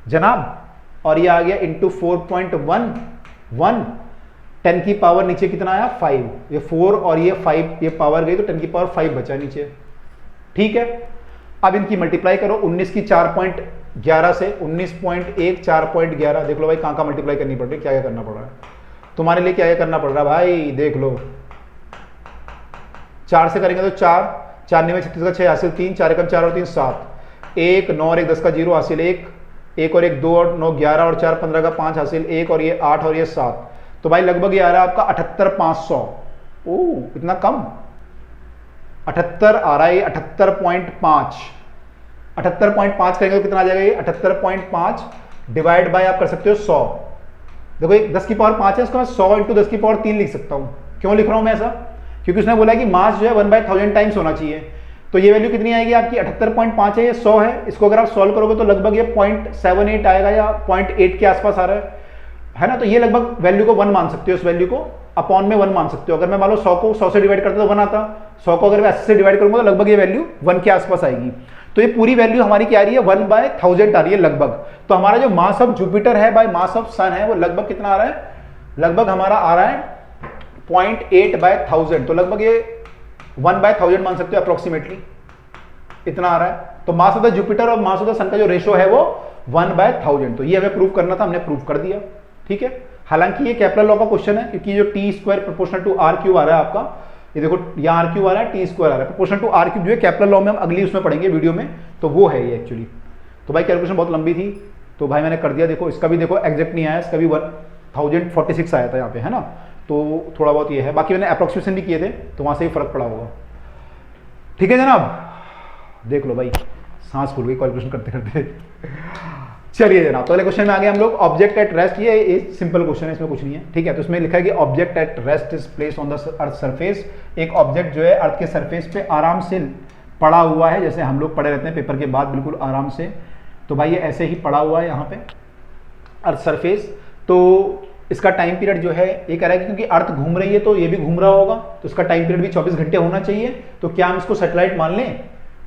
जनाब, और ये आ गया इंटू 4.11, 10 की पावर नीचे कितना आया 5, ये 4 और ये 5 ये पावर गई तो 10 की पावर 5 बचा नीचे। ठीक है, अब इनकी मल्टीप्लाई करो, 19 की 4.11 से 19.1 4.11, देख लो भाई कहाँ मल्टीप्लाई करनी पड़ रही है, क्या क्या करना पड़ रहा है तुम्हारे लिए, क्या क्या करना पड़ रहा है भाई, देख लो। 4 से करेंगे तो 4 4 9 36 का 6 हासिल 3, 4 एकम 4 और 3 7, 1 9 और 1 10 का 0 हासिल 1, 1 और 1 2 और 9 11 और 4 15 का 5 हासिल 1, और ये 8 और ये 7, तो भाई लगभग ये आ रहा है आपका 78,500। ओह इतना कम, 78 आ रहा है ये, 78.5, 78.5 करेंगे तो कितना आ जाएगा ये 78.5 डिवाइड बाय आप कर सकते हो 100। देखो एक 10 की पावर 5 है, इसको मैं 100 इंटू 10 की पावर 3 लिख सकता हूँ। क्यों लिख रहा हूँ मैं ऐसा, क्योंकि उसने बोला कि मास जो है 1/1000 टाइम्स होना चाहिए, तो ये वैल्यू कितनी आएगी आपकी 78.5 है, ये 100 है, इसको अगर आप सॉल्व करोगे तो लगभग ये 0.78 आएगा या 0.8 के आसपास आ रहा है ना, तो ये लगभग वैल्यू को 1 मान सकते हो, इस वैल्यू को अपॉन में 1 मान सकते हो। अगर मैं मान लो 100 को 100 से डिवाइड करता तो 1 आता, 100 को अगर मैं 80 से डिवाइड करूंगा तो लगभग ये वैल्यू 1 के आसपास आएगी। तो ये पूरी वैल्यू हमारी क्या आ रही है 1/1000 आ रही है लगभग। तो हमारा जो मास ऑफ जुपिटर है बाय मास ऑफ सन है वो लगभग कितना आ रहा है, लगभग हमारा आ रहा है 0.8/1000, तो लगभग ये 1/1000 मान सकते हो अप्रोक्सीमेटली, इतना आ रहा है। तो मास ऑफ द जुपिटर और मास ऑफ द सन का जो रेशो है वो 1/1000, तो ये हमें प्रूव करना था, हमने प्रूव कर दिया। ठीक है, हालांकि ये केपलर लॉ का क्वेश्चन है, क्योंकि जो T square proportional to R cube आ रहा है आपका, ये देखो यहाँ आर क्यूब आ रहा है, टी स्क्वायर आ रहा है, प्रोपोर्शनल टू आर क्यूब जो है केपलर लॉ में हम अगली उसमें पढ़ेंगे वीडियो में, तो वो है ये एक्चुअली। तो भाई कैलकुलेशन बहुत लंबी थी, तो भाई मैंने कर दिया। देखो इसका भी देखो एग्जैक्ट नहीं आया, इसका भी 1046 आया था यहाँ पे, है ना, तो थोड़ा बहुत ये है, बाकी मैंने अप्रोक्सीमेशन भी किए थे तो वहां से ही फर्क पड़ा होगा। ठीक है जनाब, देख लो भाई सांस फूल गई कैलकुलेशन करते करते। चलिए जनाब, तो अगले क्वेश्चन में आ गए हम लोग। ऑब्जेक्ट एट रेस्ट, ये सिंपल क्वेश्चन है, इसमें कुछ नहीं है। ठीक है, तो इसमें लिखा है कि object at rest is place on the earth surface, एक ऑब्जेक्ट जो है अर्थ के सरफेस पे आराम से पड़ा हुआ है, जैसे हम लोग पड़े रहते हैं पेपर के बाद बिल्कुल आराम से, तो भाई ये ऐसे ही पड़ा हुआ है यहाँ पे अर्थ सरफेस। तो इसका टाइम पीरियड जो है ये कह रहा है कि क्योंकि अर्थ घूम रही है तो ये भी घूम रहा होगा, तो इसका टाइम पीरियड भी 24 घंटे होना चाहिए। तो क्या हम इसको सैटेलाइट मान लें,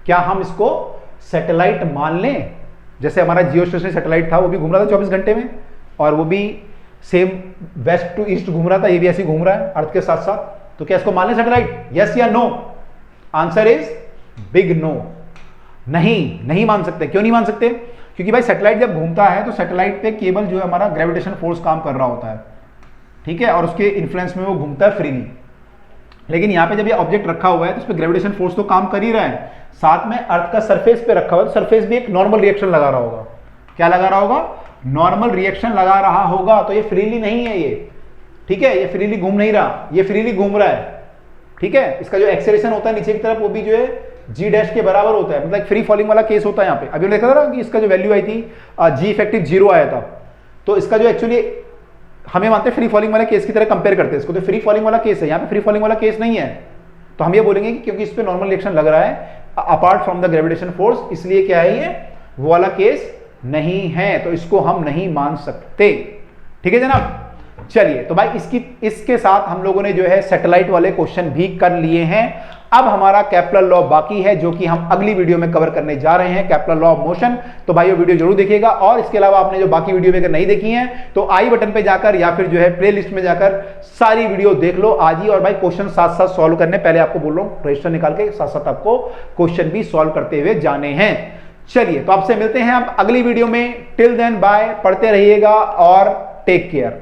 क्या हम इसको सैटेलाइट मान लें? जैसे हमारा जियो स्टेशनरी सैटेलाइट था वो भी घूम रहा था 24 घंटे में, और वो भी सेम वेस्ट टू ईस्ट घूम रहा था, ये भी ऐसे घूम रहा है अर्थ के साथ साथ। तो क्या इसको मान लें सैटेलाइट, यस या no? Answer is big no. नहीं मान सकते। क्यों नहीं मान सकते? क्योंकि भाई सैटेलाइट जब घूमता है तो सैटेलाइट पे केवल जो है हमारा ग्रेविटेशन फोर्स काम कर रहा होता है, ठीक है, और उसके इन्फ्लुएंस में वो घूमता है फ्रीली। लेकिन यहाँ पे जब ये ऑब्जेक्ट रखा हुआ है तो उस पर ग्रेविटेशन फोर्स तो काम कर ही रहा है, साथ में अर्थ का सरफेस पे रखा हुआ है, तो सरफेस भी एक नॉर्मल रिएक्शन लगा रहा होगा। क्या लगा रहा होगा? नॉर्मल रिएक्शन लगा रहा होगा। तो ये फ्रीली नहीं है ये, ठीक है, ये फ्रीली घूम नहीं रहा, ये फ्रीली घूम रहा है, ठीक है। इसका जो एक्सेलरेशन होता है नीचे की तरफ वो भी जो है जी डैश के बराबर होता है, मतलब फ्री फॉलिंग वाला केस होता है यहाँ पे। अभी देखा था ना कि इसका जो वैल्यू आई थी जी इफेक्टिव 0 आया था, तो इसका जो एक्चुअली हमें मानते हैं फ्री फॉलिंग वाले केस की तरह कंपेयर करते हैं इसको, तो फ्री फॉलिंग वाला केस है, यहाँ पे फ्री फॉलिंग वाला केस नहीं है, तो हम ये बोलेंगे कि क्योंकि इस पे नॉर्मल रिएक्शन लग रहा है apart from the gravitation force, इसलिए क्या है ये वो वाला केस नहीं है, तो इसको हम नहीं मान सकते। ठीक है जनाब, चलिए तो भाई इसके साथ हम लोगों ने जो है सैटेलाइट वाले क्वेश्चन भी कर लिए हैं। अब हमारा केपलर लॉ बाकी है, जो कि हम अगली वीडियो में कवर करने जा रहे हैं, केपलर लॉ ऑफ मोशन। तो भाई वो वीडियो जरूर देखिएगा, और इसके अलावा आपने जो बाकी वीडियो अगर नहीं देखी है तो आई बटन पे जाकर या फिर जो है प्ले लिस्ट में जाकर सारी वीडियो देख लो आज ही। और भाई क्वेश्चन साथ साथ सॉल्व करने, पहले आपको बोल रहा हूं रजिस्टर निकाल के साथ साथ आपको क्वेश्चन भी सॉल्व करते हुए जाने हैं। चलिए तो आपसे मिलते हैं अब अगली वीडियो में। टिल देन बाय, पढ़ते रहिएगा और टेक केयर।